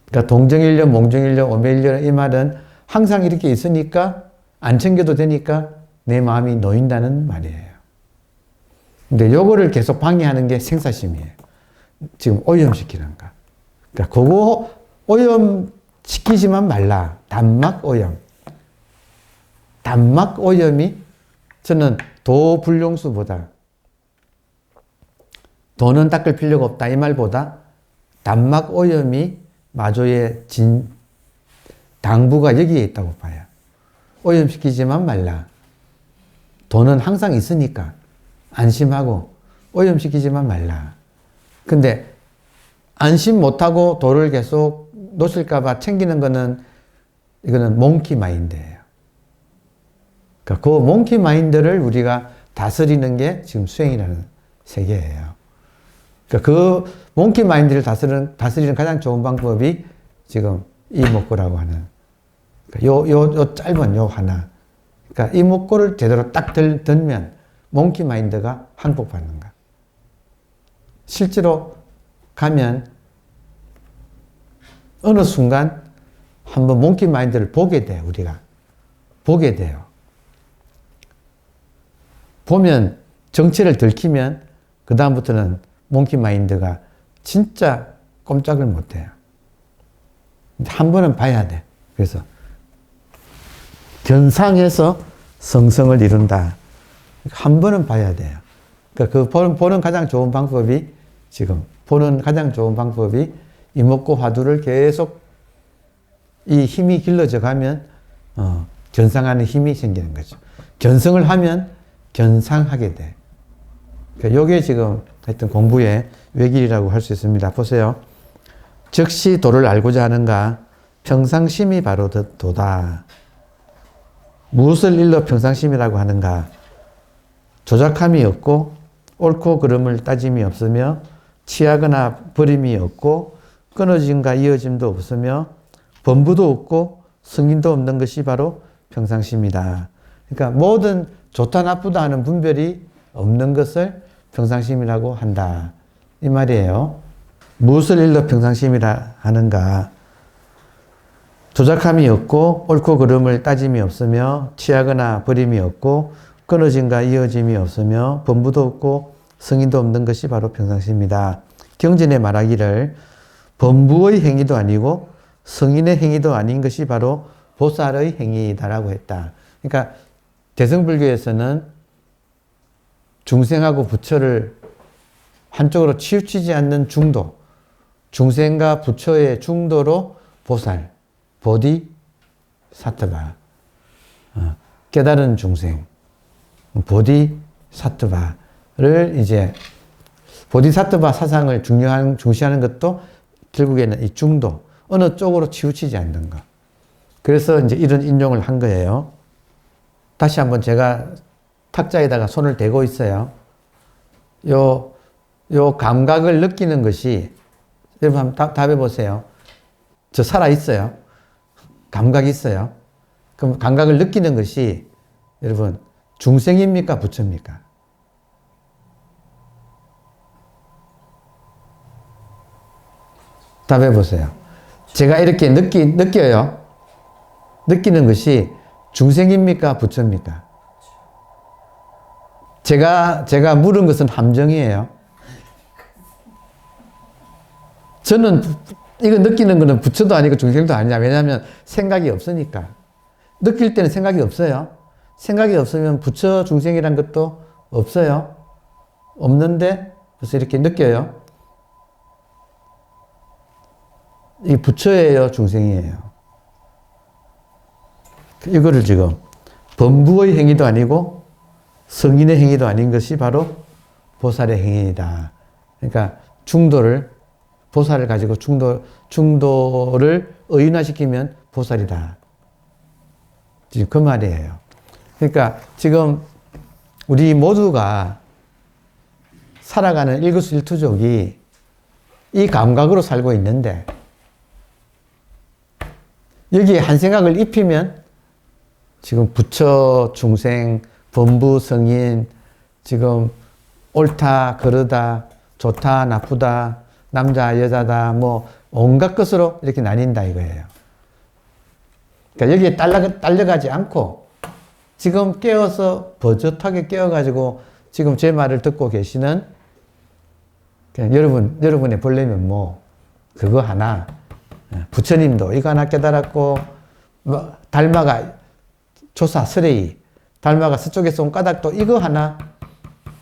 그러니까 동정일력, 몽정일력, 오매일력 이 말은 항상 이렇게 있으니까 안 챙겨도 되니까 내 마음이 놓인다는 말이에요. 근데 요거를 계속 방해하는 게 생사심이에요. 지금 오염시키는 거. 그러니까 그거 오염시키지만 말라. 단막 오염. 단막 오염이 저는 도불용수보다 도는 닦을 필요가 없다 이 말보다 단막 오염이 마조의 당부가 여기에 있다고 봐요. 오염시키지만 말라. 도는 항상 있으니까 안심하고 오염시키지만 말라. 근데 안심 못하고 도를 계속 놓칠까봐 챙기는 거는 이거는 몽키 마인드예요. 그러니까 그 몽키 마인드를 우리가 다스리는 게 지금 수행이라는 세계예요. 그러니까 그 몽키 마인드를 다스리는 가장 좋은 방법이 지금 이목구라고 하는 요 짧은 요 하나. 그러니까 이목구를 제대로 딱 들면 몽키 마인드가 항복받는 거야. 실제로 가면 어느 순간 한번 몽키 마인드를 보게 돼, 우리가. 보게 돼요. 보면 정체를 들키면 그다음부터는 몽키 마인드가 진짜 꼼짝을 못 해요. 한 번은 봐야 돼. 그래서 견상해서 성성을 이룬다. 한 번은 봐야 돼요. 그러니까 그 보는 가장 좋은 방법이 이목구 화두를 계속 이 힘이 길러져 가면 견상하는 힘이 생기는 거죠. 견성을 하면 견상하게 돼. 그러니까 요게 지금 하여튼 공부의 외길이라고 할 수 있습니다. 보세요. 즉시 도를 알고자 하는가? 평상심이 바로 도다. 무엇을 일러 평상심이라고 하는가? 조작함이 없고 옳고 그름을 따짐이 없으며 취하거나 버림이 없고 끊어짐과 이어짐도 없으며 범부도 없고 승인도 없는 것이 바로 평상심이다. 그러니까 모든 좋다 나쁘다 하는 분별이 없는 것을 평상심이라고 한다. 이 말이에요. 무엇을 일러 평상심이라 하는가? 조작함이 없고 옳고 그름을 따짐이 없으며 취하거나 버림이 없고 끊어짐과 이어짐이 없으며 범부도 없고 승인도 없는 것이 바로 평상심이다. 경전에 말하기를 범부의 행위도 아니고 성인의 행위도 아닌 것이 바로 보살의 행위다라고 했다. 그러니까 대승불교에서는 중생하고 부처를 한쪽으로 치우치지 않는 중도, 중생과 부처의 중도로 보살, 보디 사트바, 깨달은 중생, 보디 사트바를 이제 보디사트바 사상을 중시하는 것도 결국에는 이 중도, 어느 쪽으로 치우치지 않는 것. 그래서 이제 이런 인용을 한 거예요. 다시 한번 제가 탁자에다가 손을 대고 있어요. 요 감각을 느끼는 것이, 여러분 한번 답해 보세요. 저 살아있어요. 감각이 있어요. 그럼 감각을 느끼는 것이 여러분 중생입니까? 부처입니까? 답해 보세요. 제가 이렇게 느껴요. 느끼는 것이 중생입니까? 부처입니까? 제가 물은 것은 함정이에요. 저는 이거 느끼는 거는 부처도 아니고 중생도 아니냐. 왜냐하면 생각이 없으니까. 느낄 때는 생각이 없어요. 생각이 없으면 부처 중생이란 것도 없어요. 없는데 벌써 이렇게 느껴요. 이 부처예요, 중생이에요. 이거를 지금 범부의 행위도 아니고 성인의 행위도 아닌 것이 바로 보살의 행위이다. 그러니까 보살을 가지고 중도를 의인화시키면 보살이다. 지금 그 말이에요. 그러니까 지금 우리 모두가 살아가는 일거수일투족이 이 감각으로 살고 있는데 여기에 한 생각을 입히면 지금 부처, 중생, 범부, 성인, 지금 옳다, 그르다, 좋다, 나쁘다, 남자, 여자다, 뭐, 온갖 것으로 이렇게 나뉜다 이거예요. 그러니까 여기에 딸려가지 않고 지금 깨어서 버젓하게 깨어가지고 지금 제 말을 듣고 계시는 여러분의 본래면 뭐, 그거 하나, 부처님도 이거 하나 깨달았고, 뭐, 달마가 조사, 달마가 서쪽에서 온 까닭도 이거 하나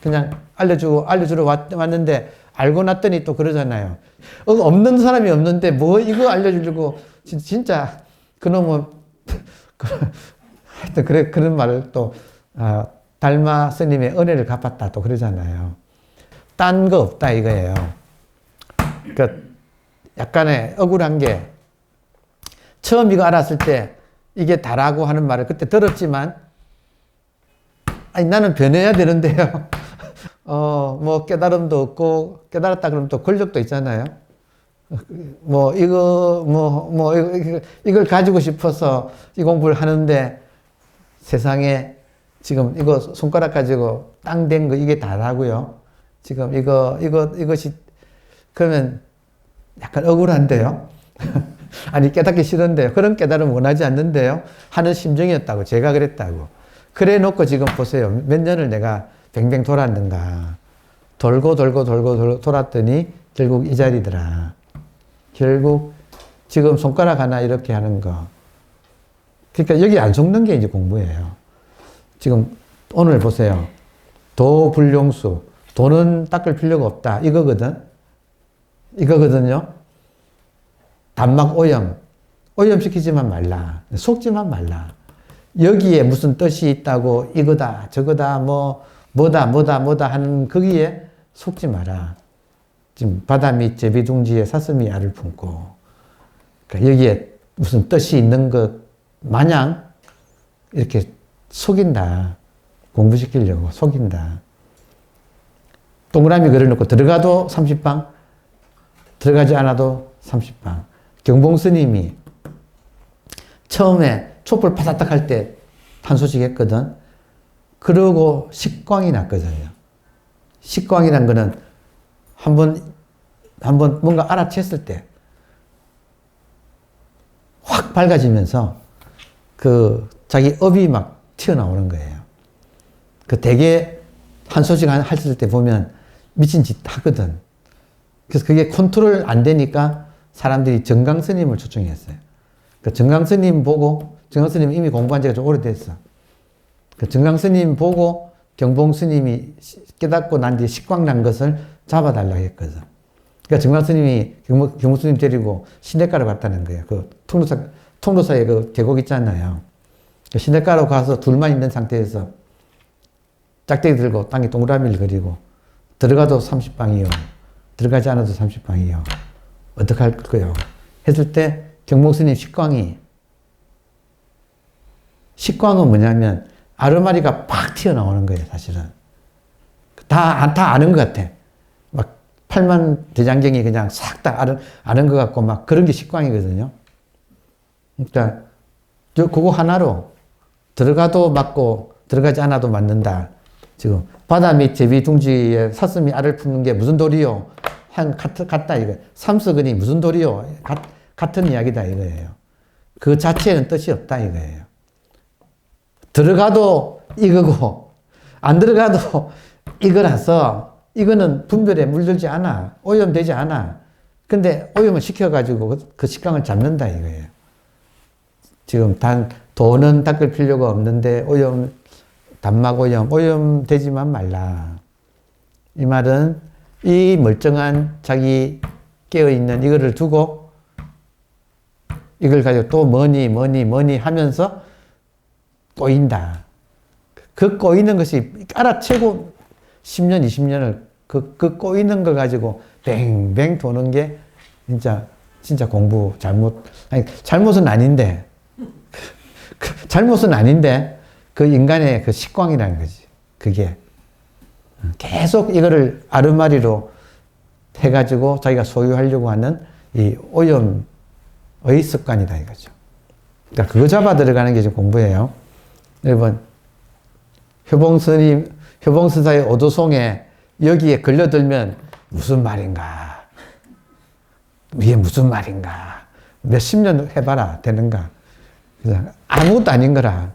그냥 알려주러 왔는데 알고 났더니 또 그러잖아요. 없는 사람이 없는데 뭐 이거 알려주려고 진짜 그놈은 하여튼 그런 말을 또 달마 스님의 은혜를 갚았다 또 그러잖아요. 딴 거 없다 이거예요. 그러니까 약간의 억울한 게 처음 이거 알았을 때 이게 다라고 하는 말을 그때 들었지만 아니 나는 변해야 되는데요. 뭐 깨달음도 없고 깨달았다 그러면 또 권력도 있잖아요. 뭐 이걸 가지고 싶어서 이 공부를 하는데 세상에 지금 이거 손가락 가지고 땅 된 거 이게 다라고요. 지금 이것이 그러면 약간 억울한데요. 아니 깨닫기 싫은데요. 그런 깨달음 원하지 않는데요. 하는 심정이었다고 제가 그랬다고. 그래 놓고 지금 보세요. 몇 년을 내가 뱅뱅 돌았는가. 돌고 돌았더니 결국 이 자리더라. 결국 지금 손가락 하나 이렇게 하는 거. 그러니까 여기 안 속는 게 이제 공부예요. 지금 오늘 보세요. 도불용수. 도는 닦을 필요가 없다. 이거거든요. 단막 오염시키지만 말라. 속지만 말라. 여기에 무슨 뜻이 있다고 이거다 저거다 뭐다 하는 거기에 속지 마라. 지금 바다 밑 제비둥지에 사슴이 알을 품고 그러니까 여기에 무슨 뜻이 있는 것 마냥 이렇게 속인다. 공부시키려고 속인다. 동그라미 그려놓고 들어가도 30방 들어가지 않아도 30방. 경봉 스님이 처음에 촛불 파닥닥 할 때 탄소식 했거든. 그러고 식광이 났거든요. 식광이란 거는 한번 뭔가 알아챘을 때 확 밝아지면서 그 자기 업이 막 튀어나오는 거예요. 그 대개 한소식 했을 때 보면 미친 짓 하거든. 그래서 그게 컨트롤 안 되니까 사람들이 정강 스님을 초청했어요. 그 정강 스님 보고, 정강 스님 이미 공부한 지가 좀 오래됐어. 그 정강 스님 보고 경봉 스님이 깨닫고 난 뒤에 식광 난 것을 잡아달라고 했거든. 그러니까 정강 스님이 경봉 스님 데리고 시냇가로 갔다는 거예요. 그 통로사에 그 계곡 있잖아요. 그 시냇가로 가서 둘만 있는 상태에서 짝대기 들고 땅에 동그라미를 그리고 들어가도 30방이요. 들어가지 않아도 30방이요. 어떡할 거요? 했을 때 경봉 스님 식광은 뭐냐면 아르마리가 팍 튀어나오는 거예요, 사실은. 다 아는 것 같아. 막 팔만 대장경이 그냥 싹 다 아는 것 같고 막 그런 게 식광이거든요. 그러니까 그거 하나로 들어가도 맞고 들어가지 않아도 맞는다. 지금 바다 밑 제비둥지에 사슴이 알을 품는 게 무슨 도리요? 같다 이거. 삼석은이 무슨 도리요? 같은 이야기다 이거예요. 그 자체는 뜻이 없다 이거예요. 들어가도 이거고 안 들어가도 이거라서 이거는 분별에 물들지 않아. 오염되지 않아. 근데 오염을 시켜가지고 그 식감을 잡는다 이거예요. 지금 도는 닦을 필요가 없는데 단막 오염되지만 말라. 이 말은 이 멀쩡한 자기 깨어있는 이거를 두고 이걸 가지고 또 뭐니 하면서 꼬인다. 그 꼬이는 것이 알아채고 10년, 20년을 그 꼬이는 걸 가지고 뱅뱅 도는 게 진짜 공부 잘못은 아닌데 그 인간의 그 식광이라는 거지. 그게 계속 이거를 아르마리로 해가지고 자기가 소유하려고 하는 이 오염의 습관이다 이거죠. 그러니까 그거 잡아 들어가는 게 지금 공부예요. 여러분, 효봉스사의 오도송에 여기에 걸려들면 무슨 말인가? 이게 무슨 말인가? 몇십 년 해봐라. 되는가? 그냥 아무것도 아닌 거라.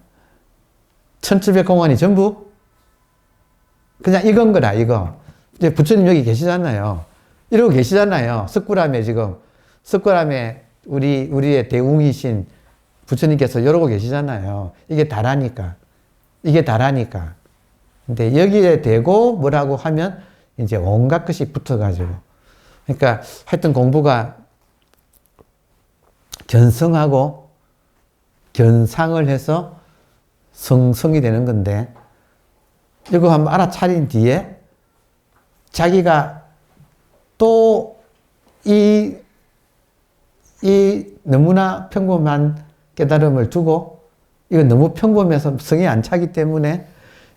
1700공안이 전부 그냥 이건 거라, 이거. 이제 부처님 여기 계시잖아요. 이러고 계시잖아요. 석굴암에 지금. 석굴암에 우리의 대웅이신 부처님께서 이러고 계시잖아요. 이게 다라니까. 이게 다라니까. 근데 여기에 대고 뭐라고 하면 이제 온갖 것이 붙어가지고. 그러니까 하여튼 공부가 견성하고 견상을 해서 성이 되는 건데, 이거 한번 알아차린 뒤에 자기가 또 이 너무나 평범한 깨달음을 두고, 이거 너무 평범해서 성이 안 차기 때문에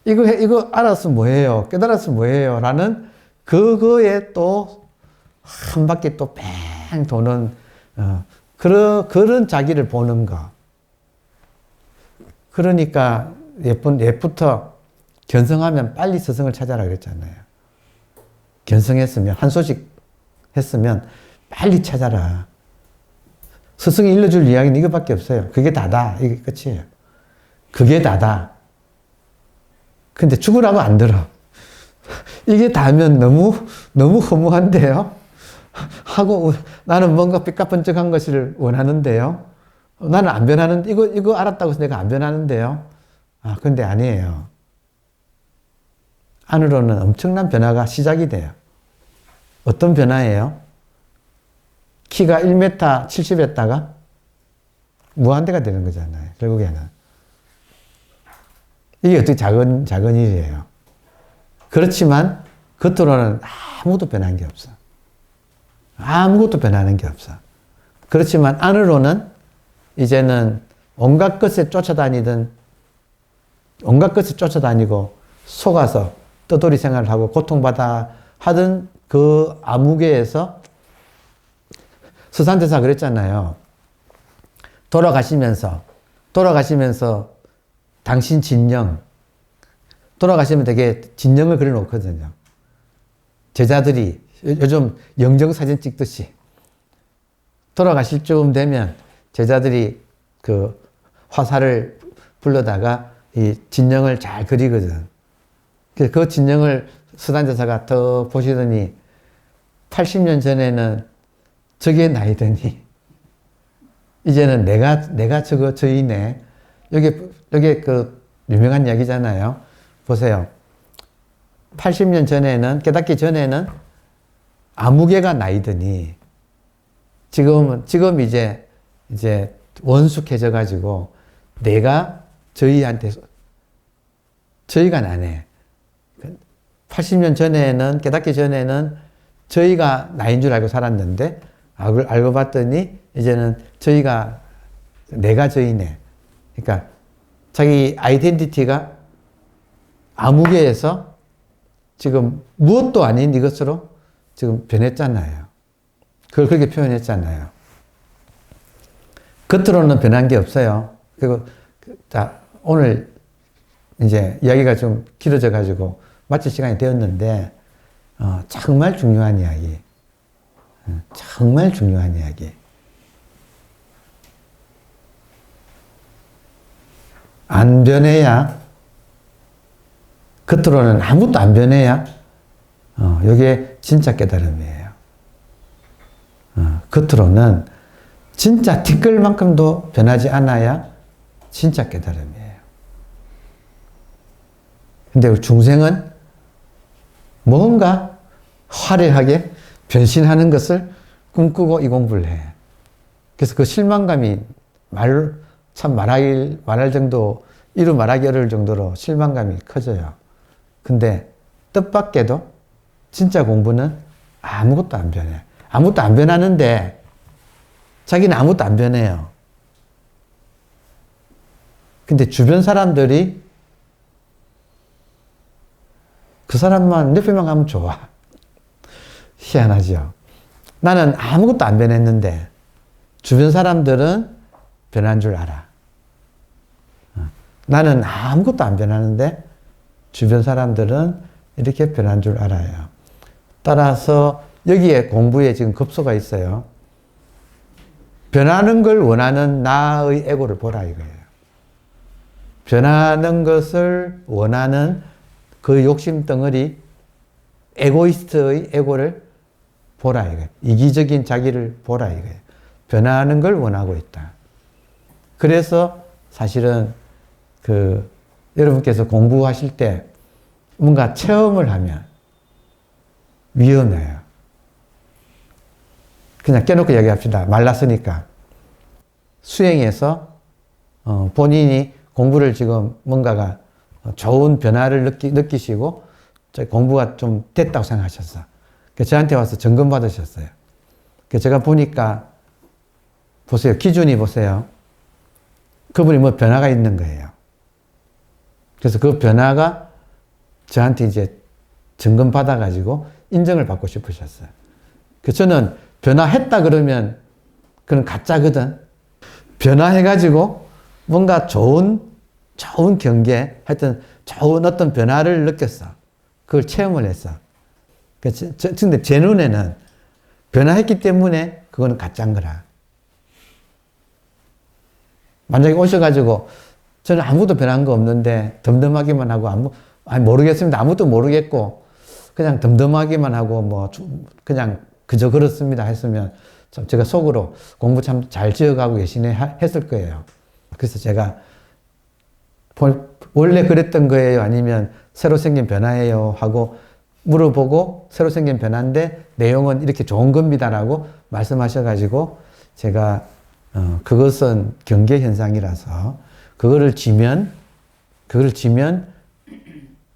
이거 알았으면 뭐해요? 깨달았으면 뭐해요? 라는 그거에 또 한 바퀴 또 뺑 도는 그런 자기를 보는 거. 그러니까 옛부터 견성하면 빨리 스승을 찾아라 그랬잖아요. 견성했으면, 한 소식 했으면 빨리 찾아라. 스승이 일러줄 이야기는 이거밖에 없어요. 그게 다다. 이게 끝이에요. 그게 다다. 근데 죽으라고 안 들어. 이게 다면 너무 허무한데요? 하고, 나는 뭔가 삐까뻔쩍한 것을 원하는데요? 나는 안 변하는데, 이거 알았다고 해서 내가 안 변하는데요? 근데 아니에요. 안으로는 엄청난 변화가 시작이 돼요. 어떤 변화예요? 키가 1m 70했다가 무한대가 되는 거잖아요. 결국에는. 이게 어떻게 작은 일이에요. 그렇지만 겉으로는 아무것도 변한 게 없어. 아무것도 변하는 게 없어. 그렇지만 안으로는 이제는 온갖 것에 쫓아다니고 속아서 떠돌이 생활을 하고 고통받아 하던 그 암흑에서 서산대사 그랬잖아요. 돌아가시면서 당신 진영, 돌아가시면 되게 진영을 그려놓거든요. 제자들이 요즘 영정사진 찍듯이 돌아가실 쯤 되면 제자들이 그 화살을 불러다가 이 진영을 잘 그리거든. 그 진영을 서단대사가 더 보시더니 80년 전에는 저게 나이더니 이제는 내가 저이네. 여기 그 유명한 이야기잖아요. 보세요. 80년 전에는, 깨닫기 전에는 아무개가 나이더니 지금 이제 원숙해져 가지고 내가 저희한테 저희가 나네. 80년 전에는, 깨닫기 전에는 저희가 나인 줄 알고 살았는데 알고 봤더니 이제는 내가 저희네. 그러니까 자기 아이덴티티가 아무개에서 지금 무엇도 아닌 이것으로 지금 변했잖아요. 그걸 그렇게 표현했잖아요. 겉으로는 변한 게 없어요. 그리고 자, 오늘 이제 이야기가 좀 길어져 가지고 마칠 시간이 되었는데 정말 중요한 이야기. 정말 중요한 이야기. 안 변해야, 겉으로는 아무것도 안 변해야 이게 진짜 깨달음이에요. 겉으로는 진짜 티끌만큼도 변하지 않아야 진짜 깨달음이에요. 근데 중생은 뭔가 화려하게 변신하는 것을 꿈꾸고 이 공부를 해. 그래서 그 실망감이 말할 정도, 이루 말하기 어려울 정도로 실망감이 커져요. 근데 뜻밖에도 진짜 공부는 아무것도 안 변해. 아무것도 안 변하는데 자기는 아무것도 안 변해요. 근데 주변 사람들이 그 사람만 옆에만 가면 좋아. 희한하죠. 나는 아무것도 안 변했는데 주변 사람들은 변한 줄 알아. 나는 아무것도 안 변하는데 주변 사람들은 이렇게 변한 줄 알아요. 따라서 여기에 공부에 지금 급소가 있어요. 변하는 걸 원하는 나의 에고를 보라 이거예요. 변하는 것을 원하는 그 욕심 덩어리, 에고이스트의 에고를 보라 이거예요. 이기적인 자기를 보라 이거예요. 변하는 걸 원하고 있다. 그래서 사실은 여러분께서 공부하실 때 뭔가 체험을 하면 위험해요. 그냥 깨놓고 얘기합시다. 말랐으니까. 수행해서 본인이 공부를 지금 뭔가가 좋은 변화를 느끼시고 공부가 좀 됐다고 생각하셨어. 그래서 저한테 와서 점검 받으셨어요. 그래서 제가 보니까 보세요. 기준이 보세요. 그분이 뭐 변화가 있는 거예요. 그래서 그 변화가 저한테 이제 점검 받아가지고 인정을 받고 싶으셨어요. 그래서 저는 변화했다 그러면 그건 가짜거든. 변화해가지고 뭔가 좋은 경계, 하여튼 좋은 어떤 변화를 느꼈어. 그걸 체험을 했어. 근데 제 눈에는 변화했기 때문에 그거는 가짜인 거라. 만약에 오셔가지고 저는 아무도 변한 거 없는데 덤덤하기만 하고 모르겠습니다. 아무도 모르겠고 그냥 덤덤하기만 하고 그냥 그저 그렇습니다 했으면 제가 속으로 공부 참 잘 지어가고 계시네 했을 거예요. 그래서 제가 원래 그랬던 거예요? 아니면 새로 생긴 변화예요? 하고 물어보고 새로 생긴 변화인데 내용은 이렇게 좋은 겁니다라고 말씀하셔가지고 제가 그것은 경계 현상이라서 그거를 지면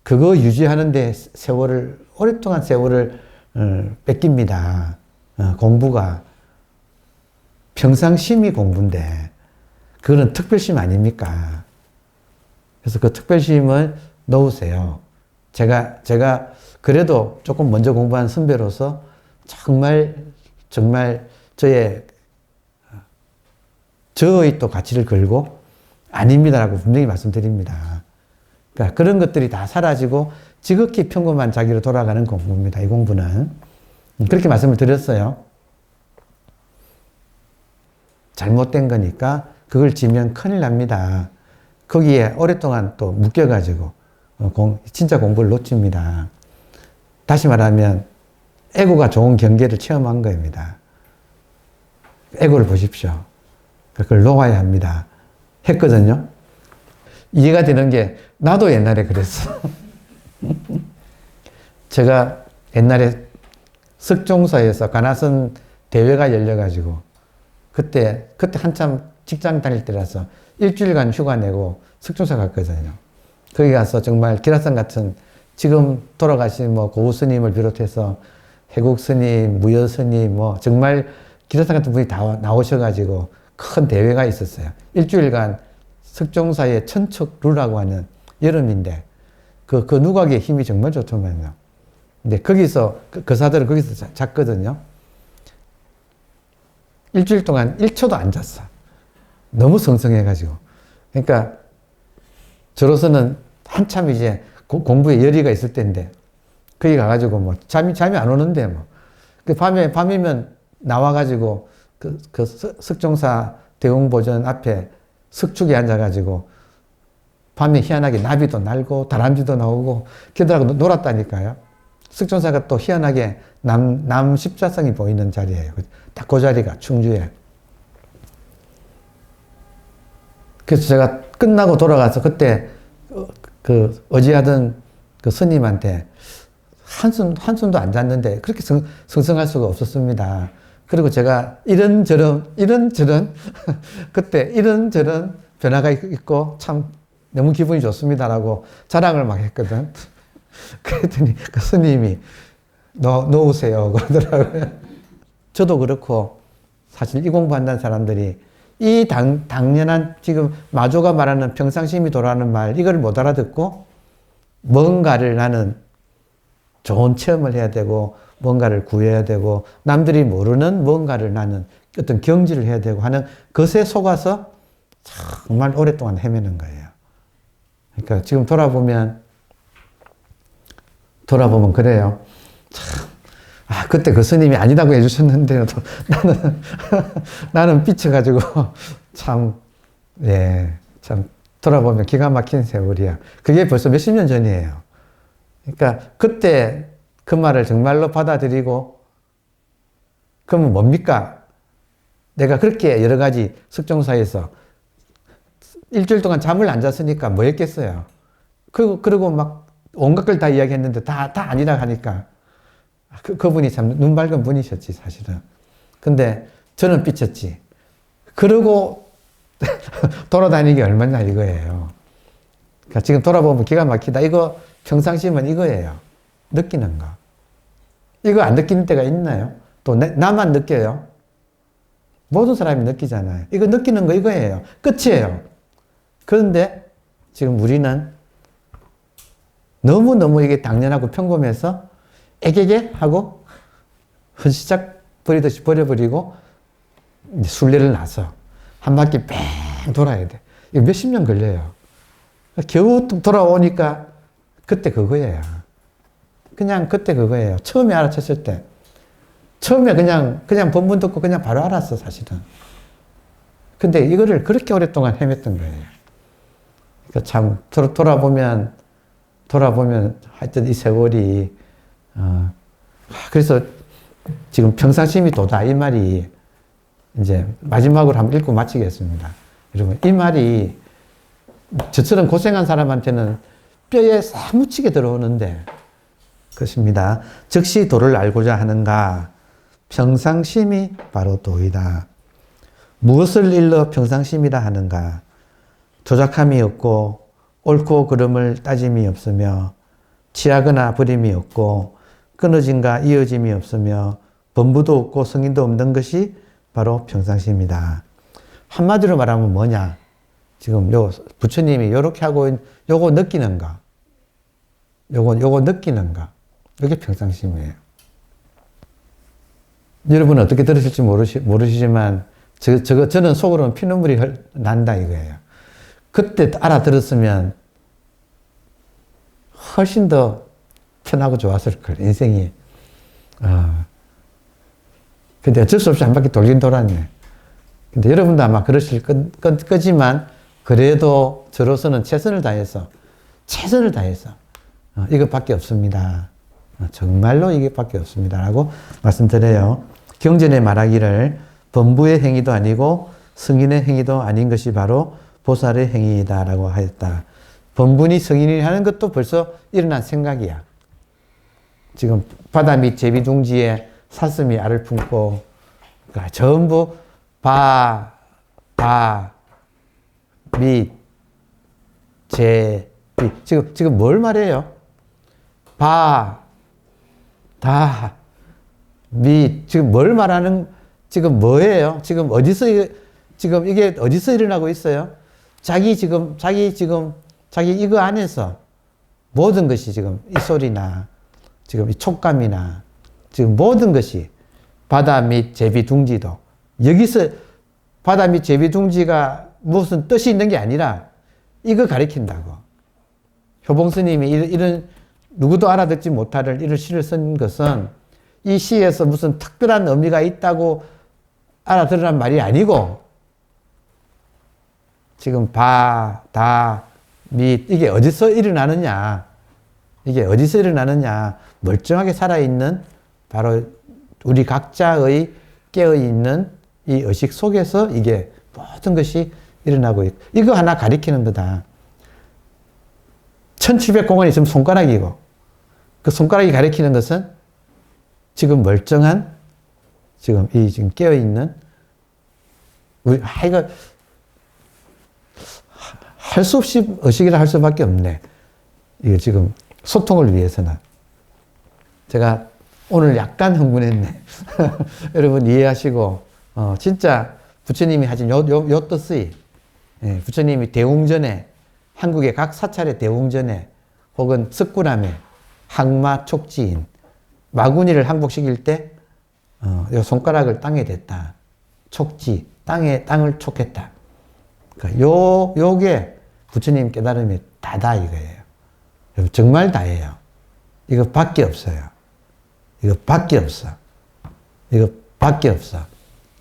그거 유지하는데 오랫동안 세월을 뺏깁니다. 공부가 평상심이 공부인데 그거는 특별심 아닙니까? 그래서 그 특별심을 놓으세요. 제가 그래도 조금 먼저 공부한 선배로서 정말 저의 또 가치를 걸고 아닙니다라고 분명히 말씀드립니다. 그러니까 그런 것들이 다 사라지고 지극히 평범한 자기로 돌아가는 공부입니다. 이 공부는. 그렇게 말씀을 드렸어요. 잘못된 거니까 그걸 지면 큰일 납니다. 거기에 오랫동안 또 묶여가지고 진짜 공부를 놓칩니다. 다시 말하면 에고가 좋은 경계를 체험한 겁니다. 에고를 보십시오. 그걸 놓아야 합니다. 했거든요. 이해가 되는 게 나도 옛날에 그랬어. 제가 옛날에 석종사에서 가나선 대회가 열려가지고 그때 한참 직장 다닐 때라서 일주일간 휴가 내고 석종사 갔거든요. 거기 가서 정말 기라성 같은 지금 돌아가신 고우 스님을 비롯해서 해국 스님, 무여 스님 정말 기라성 같은 분이 다 나오셔가지고 큰 대회가 있었어요. 일주일간 석종사의 천척루라고 하는 여름인데 그 누각의 힘이 정말 좋더만요. 근데 거기서 거사들은 거기서 잤거든요. 일주일 동안 1초도 안 잤어. 너무 성성해가지고. 그러니까 저로서는 한참 이제 공부에 열의가 있을 때인데 거기 가가지고 잠이 안 오는데 그 밤이면 나와가지고 그 석종사 대웅보전 앞에 석축에 앉아가지고 밤에 희한하게 나비도 날고 다람쥐도 나오고 걔들하고 놀았다니까요. 석종사가 또 희한하게 남 십자성이 보이는 자리예요. 딱 그 자리가 충주에. 그래서 제가 끝나고 돌아가서 그때 어지하던 그 스님한테 한숨도 안 잤는데 그렇게 성성할 수가 없었습니다. 그리고 제가 이런저런 그때 이런저런 변화가 있고 참 너무 기분이 좋습니다라고 자랑을 막 했거든. 그랬더니 그 스님이 놓으세요 그러더라고요. 저도 그렇고 사실 이 공부한다는 사람들이 이 당연한 지금 마조가 말하는 평상심이 도라는 말 이걸 못 알아듣고 뭔가를 나는 좋은 체험을 해야 되고 뭔가를 구해야 되고 남들이 모르는 뭔가를 나는 어떤 경지를 해야 되고 하는 것에 속아서 정말 오랫동안 헤매는 거예요. 그러니까 지금 돌아보면 그래요. 참 아, 그때 그 스님이 아니라고 해주셨는데요. 나는, 나는 삐쳐가지고, 참, 예, 참, 돌아보면 기가 막힌 세월이야. 그게 벌써 몇십 년 전이에요. 그러니까, 그때 그 말을 정말로 받아들이고, 그러면 뭡니까? 내가 그렇게 여러 가지 석종사에서 일주일 동안 잠을 안 잤으니까 뭐 했겠어요? 그리고 막 온갖 걸 다 이야기했는데 다 아니라 하니까. 그분이 참 눈 밝은 분이셨지, 사실은. 근데 저는 삐쳤지. 그러고 돌아다니는 게 얼마나 이거예요. 그러니까 지금 돌아보면 기가 막히다. 이거 평상시면 이거예요. 느끼는 거. 이거 안 느끼는 때가 있나요? 또 나만 느껴요? 모든 사람이 느끼잖아요. 이거 느끼는 거 이거예요. 끝이에요. 그런데 지금 우리는 너무너무 이게 당연하고 평범해서 애게게 하고 헌시작 버리듯이 버려버리고 이제 순례를 나서 한 바퀴 뺑 돌아야 돼. 이거 몇십 년 걸려요. 겨우 돌아오니까 그때 그거예요. 그냥 그때 그거예요. 처음에 알아챘을 때. 처음에 그냥 본문 듣고 그냥 바로 알았어, 사실은. 근데 이거를 그렇게 오랫동안 헤맸던 거예요. 그러니까 참, 돌아보면 하여튼 이 세월이, 그래서 지금 평상심이 도다, 이 말이 이제 마지막으로 한번 읽고 마치겠습니다. 여러분, 이 말이 저처럼 고생한 사람한테는 뼈에 사무치게 들어오는데, 그렇습니다. 즉시 도를 알고자 하는가? 평상심이 바로 도이다. 무엇을 일러 평상심이라 하는가? 조작함이 없고 옳고 그름을 따짐이 없으며 취하거나 버림이 없고 끊어짐과 이어짐이 없으며 범부도 없고 성인도 없는 것이 바로 평상심이다. 한마디로 말하면 뭐냐? 지금 부처님이 요렇게 하고 요거 느끼는 거. 요거 느끼는 거. 이게 평상심이에요. 여러분은 어떻게 들으실지 모르시지만, 저는 속으로는 피눈물이 난다 이거예요. 그때 알아들었으면 훨씬 더 편하고 좋았을 거예요, 인생이. 근데 어쩔 수 없이 한 바퀴 돌긴 돌았네. 근데 여러분도 아마 그러실 거지만, 그래도 저로서는 최선을 다해서, 이것밖에 없습니다. 정말로 이게밖에 없습니다. 라고 말씀드려요. 경전에 말하기를 범부의 행위도 아니고 성인의 행위도 아닌 것이 바로 보살의 행위이다 라고 하였다. 범분이 성인이 하는 것도 벌써 일어난 생각이야. 지금 바다 밑 제비둥지에 사슴이 알을 품고, 그러니까 전부 밑, 지금 뭘 말해요? 지금 뭘 말하는, 지금 뭐예요? 지금 이게 어디서 일어나고 있어요? 자기 이거 안에서 모든 것이 지금 이 소리나, 지금 이 촉감이나, 지금 모든 것이 바다 밑 제비둥지도, 여기서 바다 밑 제비둥지가 무슨 뜻이 있는 게 아니라 이거 가리킨다고. 효봉스님이 이런 누구도 알아듣지 못할 이런 시를 쓴 것은 이 시에서 무슨 특별한 의미가 있다고 알아들으란 말이 아니고, 지금 밑, 이게 어디서 일어나느냐, 멀쩡하게 살아있는 바로 우리 각자의 깨어있는 이 의식 속에서 이게 모든 것이 일어나고 있고, 이거 하나 가리키는 거다. 1700공원이 있으면 손가락이고, 그 손가락이 가리키는 것은 지금 멀쩡한, 지금 깨어있는, 이거 할 수 없이 의식이라 할 수밖에 없네. 이거 지금 소통을 위해서는. 제가 오늘 약간 흥분했네. 여러분 이해하시고, 진짜 부처님이 하신 요 뜻이, 부처님이 대웅전에, 한국의 각 사찰의 대웅전에, 혹은 석굴암에 항마 촉지인, 마구니를 항복시킬 때, 요 손가락을 땅에 댔다. 촉지, 땅을 촉했다. 그러니까 요게 부처님 깨달음이 다다 이거예요. 정말 다예요. 이거 밖에 없어요. 이거밖에 없어. 이거밖에 없어.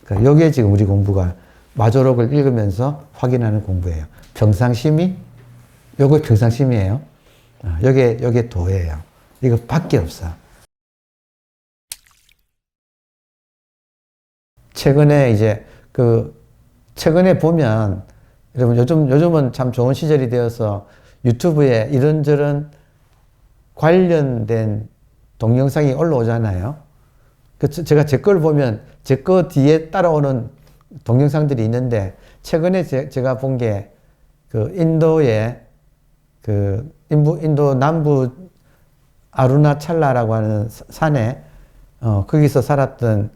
그러니까 요게 지금 우리 공부가 마조록을 읽으면서 확인하는 공부예요. 평상심이, 요거 평상심이에요. 요게 도예요. 이거밖에 없어. 최근에 이제 최근에 보면 여러분 요즘은 참 좋은 시절이 되어서 유튜브에 이런저런 관련된 동영상이 올라오잖아요. 제가 제 걸 보면 제 거 뒤에 따라오는 동영상들이 있는데 최근에 제가 본 게 인도의 인도 남부 아루나찰라라고 하는 산에 거기서 살았던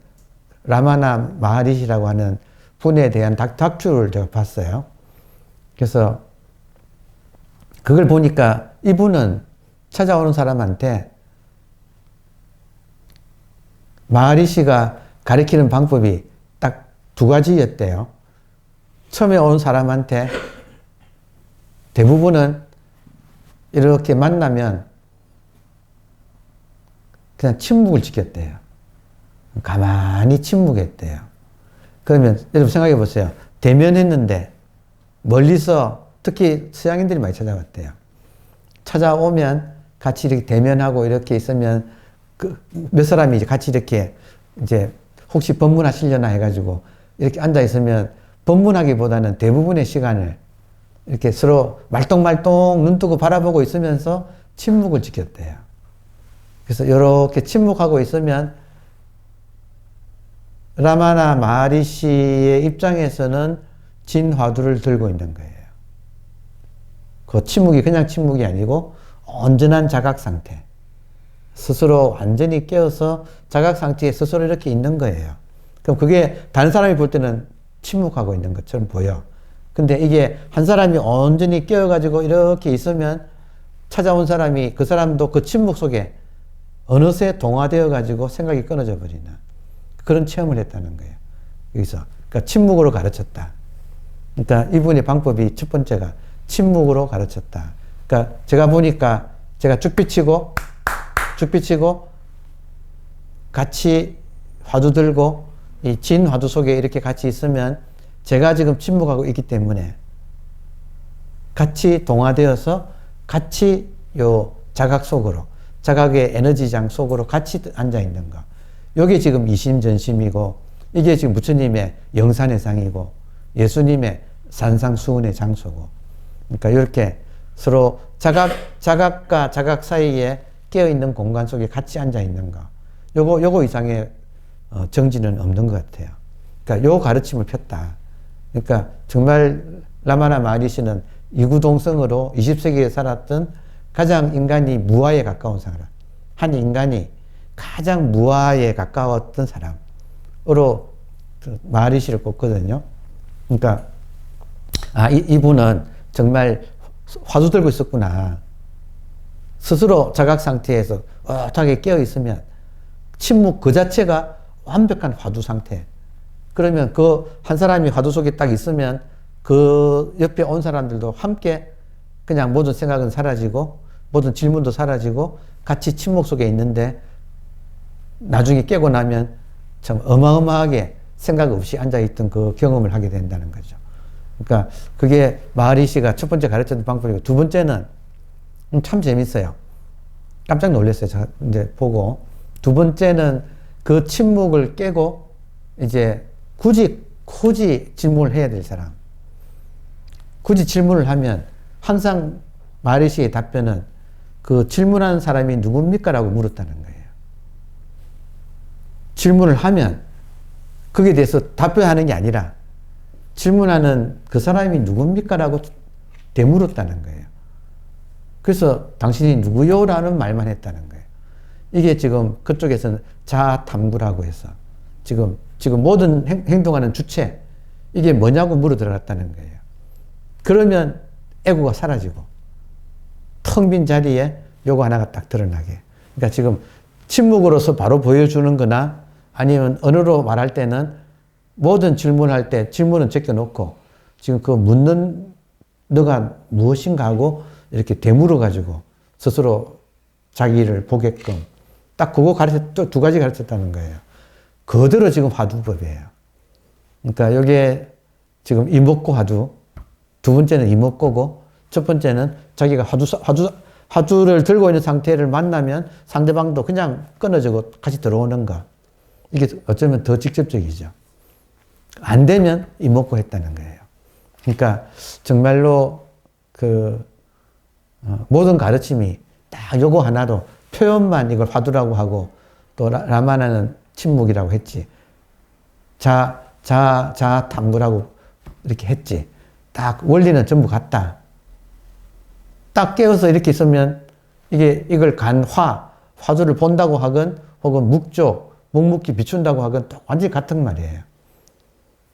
라마나 마하리시라고 하는 분에 대한 다큐를 제가 봤어요. 그래서 그걸 보니까 이분은 찾아오는 사람한테 마하리시가 가르치는 방법이 딱 두 가지였대요. 처음에 온 사람한테 대부분은 이렇게 만나면 그냥 침묵을 지켰대요. 가만히 침묵했대요. 그러면 여러분 생각해 보세요. 대면했는데 멀리서 특히 서양인들이 많이 찾아왔대요. 찾아오면 같이 이렇게 대면하고 이렇게 있으면 몇 사람이 이제 같이 이렇게 이제 혹시 법문하시려나 해가지고 이렇게 앉아 있으면 법문하기보다는 대부분의 시간을 이렇게 서로 말똥말똥 눈 뜨고 바라보고 있으면서 침묵을 지켰대요. 그래서 이렇게 침묵하고 있으면 라마나 마하리시의 입장에서는 진화두를 들고 있는 거예요. 그 침묵이 그냥 침묵이 아니고 온전한 자각 상태. 스스로 완전히 깨어서 자각 상태에 스스로 이렇게 있는 거예요. 그럼 그게 다른 사람이 볼 때는 침묵하고 있는 것처럼 보여. 근데 이게 한 사람이 온전히 깨어가지고 이렇게 있으면 찾아온 사람이 그 사람도 그 침묵 속에 어느새 동화되어 가지고 생각이 끊어져 버리는 그런 체험을 했다는 거예요. 여기서. 그러니까 침묵으로 가르쳤다. 그러니까 이분의 방법이 첫 번째가 침묵으로 가르쳤다. 그러니까 제가 보니까 제가 쭉 비치고 같이 화두 들고 이 진 화두 속에 이렇게 같이 있으면 제가 지금 침묵하고 있기 때문에 같이 동화되어서 같이 요 자각 속으로 자각의 에너지장 속으로 같이 앉아 있는 거. 요게 지금 이심전심이고 이게 지금 부처님의 영산의 상이고 예수님의 산상수훈의 장소고. 그러니까 이렇게 서로 자각과 자각 사이에 깨어있는 공간 속에 같이 앉아 있는 거. 요거 이상의 정지는 없는 것 같아요. 그러니까 요 가르침을 폈다. 그러니까 정말 라마나 마하리시는 이구동성으로 20세기에 살았던 가장 인간이 무아에 가까운 사람. 한 인간이 가장 무아에 가까웠던 사람으로 마하리시를 꼽거든요. 그러니까 이분은 정말 화두 들고 있었구나. 스스로 자각 상태에서 어떻게 깨어 있으면 침묵 그 자체가 완벽한 화두 상태. 그러면 그 한 사람이 화두 속에 딱 있으면 그 옆에 온 사람들도 함께 그냥 모든 생각은 사라지고 모든 질문도 사라지고 같이 침묵 속에 있는데 나중에 깨고 나면 참 어마어마하게 생각 없이 앉아있던 그 경험을 하게 된다는 거죠. 그러니까 그게 마하리시가 첫 번째 가르쳤던 방법이고 두 번째는 참 재밌어요. 깜짝 놀랐어요. 제가 이제 보고. 두 번째는 그 침묵을 깨고 이제 굳이 질문을 해야 될 사람. 굳이 질문을 하면 항상 마하리시의 답변은 그 질문하는 사람이 누굽니까? 라고 물었다는 거예요. 질문을 하면 거기에 대해서 답변하는 게 아니라 질문하는 그 사람이 누굽니까? 라고 되물었다는 거예요. 그래서 당신이 누구요? 라는 말만 했다는 거예요. 이게 지금 그쪽에서는 자아탐구라고 해서 지금 모든 행동하는 주체 이게 뭐냐고 물어 들어갔다는 거예요. 그러면 에고가 사라지고 텅 빈 자리에 요거 하나가 딱 드러나게. 그러니까 지금 침묵으로서 바로 보여주는 거나 아니면 언어로 말할 때는 모든 질문할 때 질문은 제껴놓고 지금 그 묻는 너가 무엇인가 하고 이렇게 되물어 가지고 스스로 자기를 보게끔 딱 그거 또 두 가지 가르쳤다는 거예요. 그대로 지금 화두법이에요. 그러니까 여기에 지금 이목고 화두, 두 번째는 이목고고, 첫 번째는 자기가 화두를 들고 있는 상태를 만나면 상대방도 그냥 끊어지고 같이 들어오는 거. 이게 어쩌면 더 직접적이죠. 안 되면 이목고 했다는 거예요. 그러니까 정말로 모든 가르침이 딱 요거 하나로 표현만 이걸 화두라고 하고, 또 라마나는 침묵이라고 했지. 탐구라고 이렇게 했지. 딱 원리는 전부 같다. 딱 깨어서 이렇게 있으면 이걸 화두를 본다고 하건 혹은 묵묵히 비춘다고 하건 또 완전히 같은 말이에요.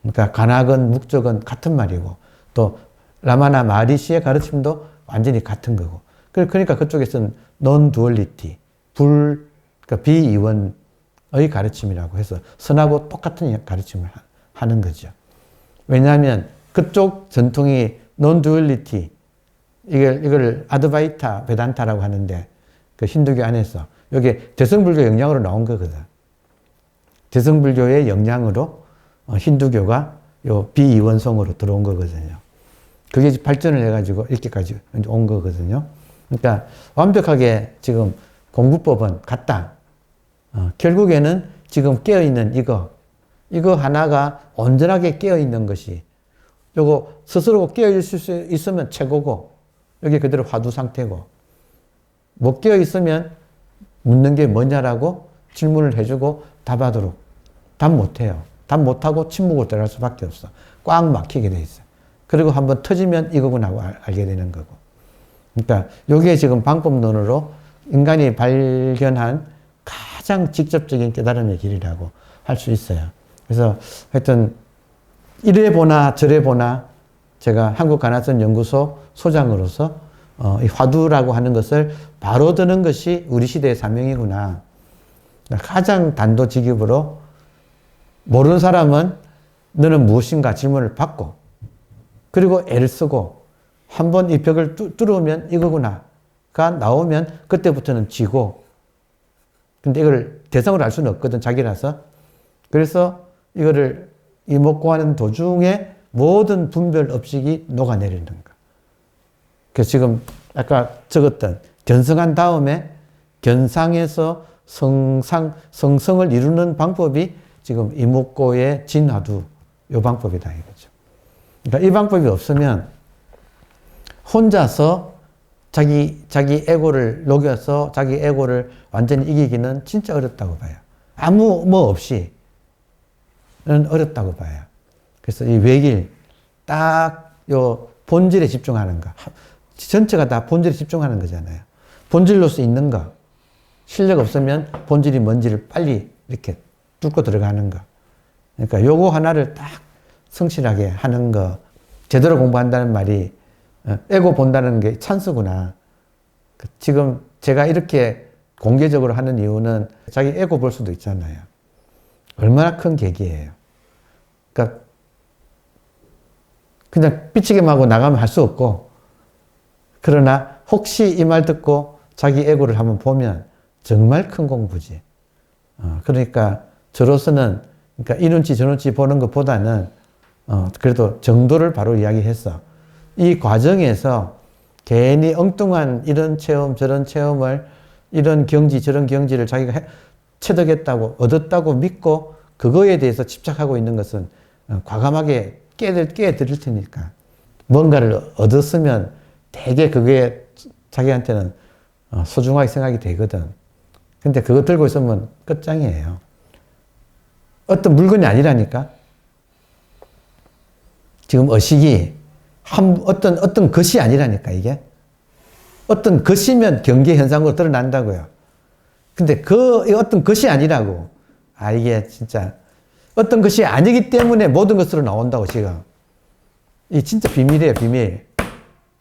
그러니까 간학은 묵적은 같은 말이고, 또 라마나 마리시의 가르침도 완전히 같은 거고. 그러니까 그쪽에서는 non-duality, 그러니까 비이원의 가르침이라고 해서 선하고 똑같은 가르침을 하는 거죠. 왜냐하면 그쪽 전통이 non-duality, 이걸 아드바이타 베단타라고 하는데, 그 힌두교 안에서 이게 대승불교 영향으로 나온 거거든. 대승불교의 영향으로 힌두교가 요 비이원성으로 들어온 거거든요. 그게 발전을 해가지고 이렇게까지 온 거거든요. 그러니까 완벽하게 지금 공부법은 같다. 결국에는 지금 깨어있는 이거 하나가 온전하게 깨어있는 것이, 요거 스스로 깨어있을 수 있으면 최고고, 여기 그대로 화두 상태고, 못 깨어있으면 묻는 게 뭐냐라고 질문을 해주고 답하도록. 답 못해요. 답 못하고 침묵으로 들어갈 수밖에 없어. 꽉 막히게 돼 있어. 그리고 한번 터지면 이거구나 하고 알게 되는 거고. 그러니까 요게 지금 방법론으로 인간이 발견한 가장 직접적인 깨달음의 길이라고 할 수 있어요. 그래서 하여튼 이래 보나 저래 보나 제가 한국가나선 연구소 소장으로서 이 화두라고 하는 것을 바로 드는 것이 우리 시대의 사명이구나. 가장 단도직입으로 모르는 사람은 너는 무엇인가 질문을 받고, 그리고 애를 쓰고 한번 이 벽을 뚫으면 이거구나가 나오면 그때부터는 쥐고, 근데 이걸 대상으로 알 수는 없거든, 자기라서. 그래서 이거를 이목구하는 도중에 모든 분별 업식이 녹아내리는 거. 그래서 지금 아까 적었던 견성한 다음에 견상에서 성성을 이루는 방법이 지금 이목고의 진화두 요 방법이다 이거죠. 그러니까 이 방법이 없으면 혼자서 자기 에고를 녹여서 자기 에고를 완전히 이기기는 진짜 어렵다고 봐요. 아무 없이는 어렵다고 봐요. 그래서 이 외길 딱 요 본질에 집중하는 거. 전체가 다 본질에 집중하는 거잖아요. 본질로서 있는 거. 실력 없으면 본질이 뭔지를 빨리 이렇게 뚫고 들어가는 거. 그러니까 요거 하나를 딱 성실하게 하는 거. 제대로 공부한다는 말이 에고 본다는 게 찬스구나. 지금 제가 이렇게 공개적으로 하는 이유는 자기 에고 볼 수도 있잖아요. 얼마나 큰 계기예요. 그러니까 그냥 삐치기만 하고 나가면 할 수 없고, 그러나 혹시 이 말 듣고 자기 에고를 한번 보면 정말 큰 공부지. 그러니까 저로서는 그러니까 이 눈치 저 눈치 보는 것보다는 그래도 정도를 바로 이야기했어. 이 과정에서 괜히 엉뚱한 이런 체험 저런 체험을, 이런 경지 저런 경지를 자기가 체득했다고 얻었다고 믿고 그거에 대해서 집착하고 있는 것은 과감하게 깨드릴 테니까. 뭔가를 얻었으면 되게 그게 자기한테는 소중하게 생각이 되거든. 근데 그거 들고 있으면 끝장이에요. 어떤 물건이 아니라니까. 지금 의식이 어떤 것이 아니라니까, 이게. 어떤 것이면 경계 현상으로 드러난다고요. 근데 어떤 것이 아니라고. 이게 진짜 어떤 것이 아니기 때문에 모든 것으로 나온다고, 지금. 이 진짜 비밀이에요, 비밀.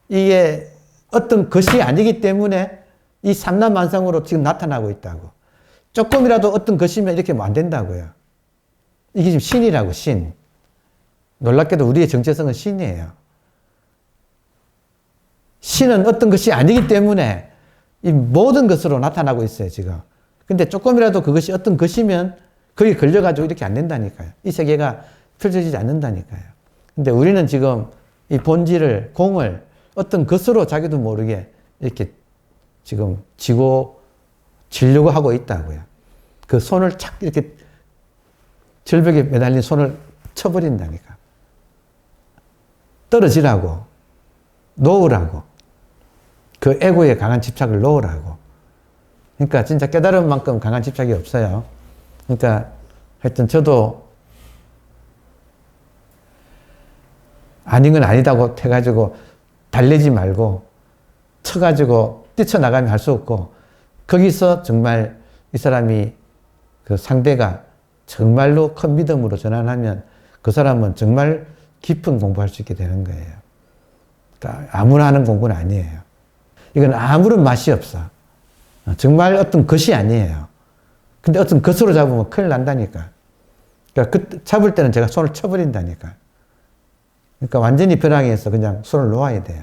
이게 어떤 것이 아니기 때문에 이 삼라만상으로 지금 나타나고 있다고. 조금이라도 어떤 것이면 이렇게 하면 안 된다고요. 이게 지금 신이라고, 신. 놀랍게도 우리의 정체성은 신이에요. 신은 어떤 것이 아니기 때문에 이 모든 것으로 나타나고 있어요, 지금. 근데 조금이라도 그것이 어떤 것이면 거기 걸려가지고 이렇게 안 된다니까요. 이 세계가 펼쳐지지 않는다니까요. 근데 우리는 지금 이 본질을, 공을 어떤 것으로 자기도 모르게 이렇게 지금 지려고 하고 있다고요. 그 손을 착 이렇게 절벽에 매달린 손을 쳐버린다니까. 떨어지라고, 놓으라고, 그 에고에 강한 집착을 놓으라고. 그러니까 진짜 깨달은 만큼 강한 집착이 없어요. 그러니까 하여튼 저도 아닌 건 아니다고 해가지고 달래지 말고 쳐가지고 뛰쳐나가면 할 수 없고, 거기서 정말 이 사람이 그 상대가 정말로 큰 믿음으로 전환하면 그 사람은 정말 깊은 공부할 수 있게 되는 거예요. 그러니까 아무나 하는 공부는 아니에요. 이건 아무런 맛이 없어. 정말 어떤 것이 아니에요. 근데 어떤 것으로 잡으면 큰일 난다니까. 그러니까 잡을 때는 제가 손을 쳐버린다니까. 그러니까 완전히 벼랑에서 그냥 손을 놓아야 돼요.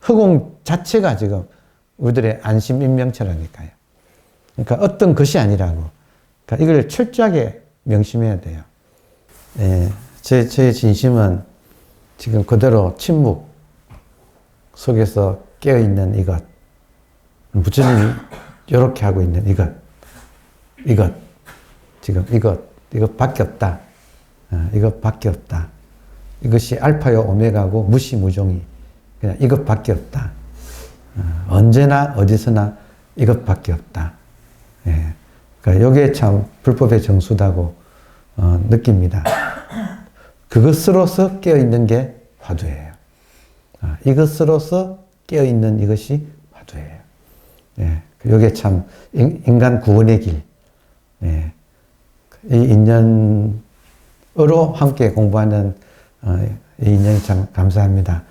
허공 자체가 지금 우리들의 안심 인명체라니까요. 그러니까 어떤 것이 아니라고. 그러니까 이걸 철저하게 명심해야 돼요. 예, 저의 진심은 지금 그대로 침묵 속에서 깨어있는 이것. 부처님이 이렇게 하고 있는 이것. 지금 이것밖에 없다. 이것밖에 없다. 이것이 알파요 오메가고 무시무종이 그냥 이것밖에 없다. 언제나 어디서나 이것밖에 없다. 예. 그러니까 이게 참 불법의 정수다고 느낍니다. 그것으로서 깨어있는 게 화두예요. 이것으로서 깨어있는 이것이 화두예요. 예. 이게 참 인간 구원의 길. 예. 이 인연으로 함께 공부하는 이 인연이 참 감사합니다.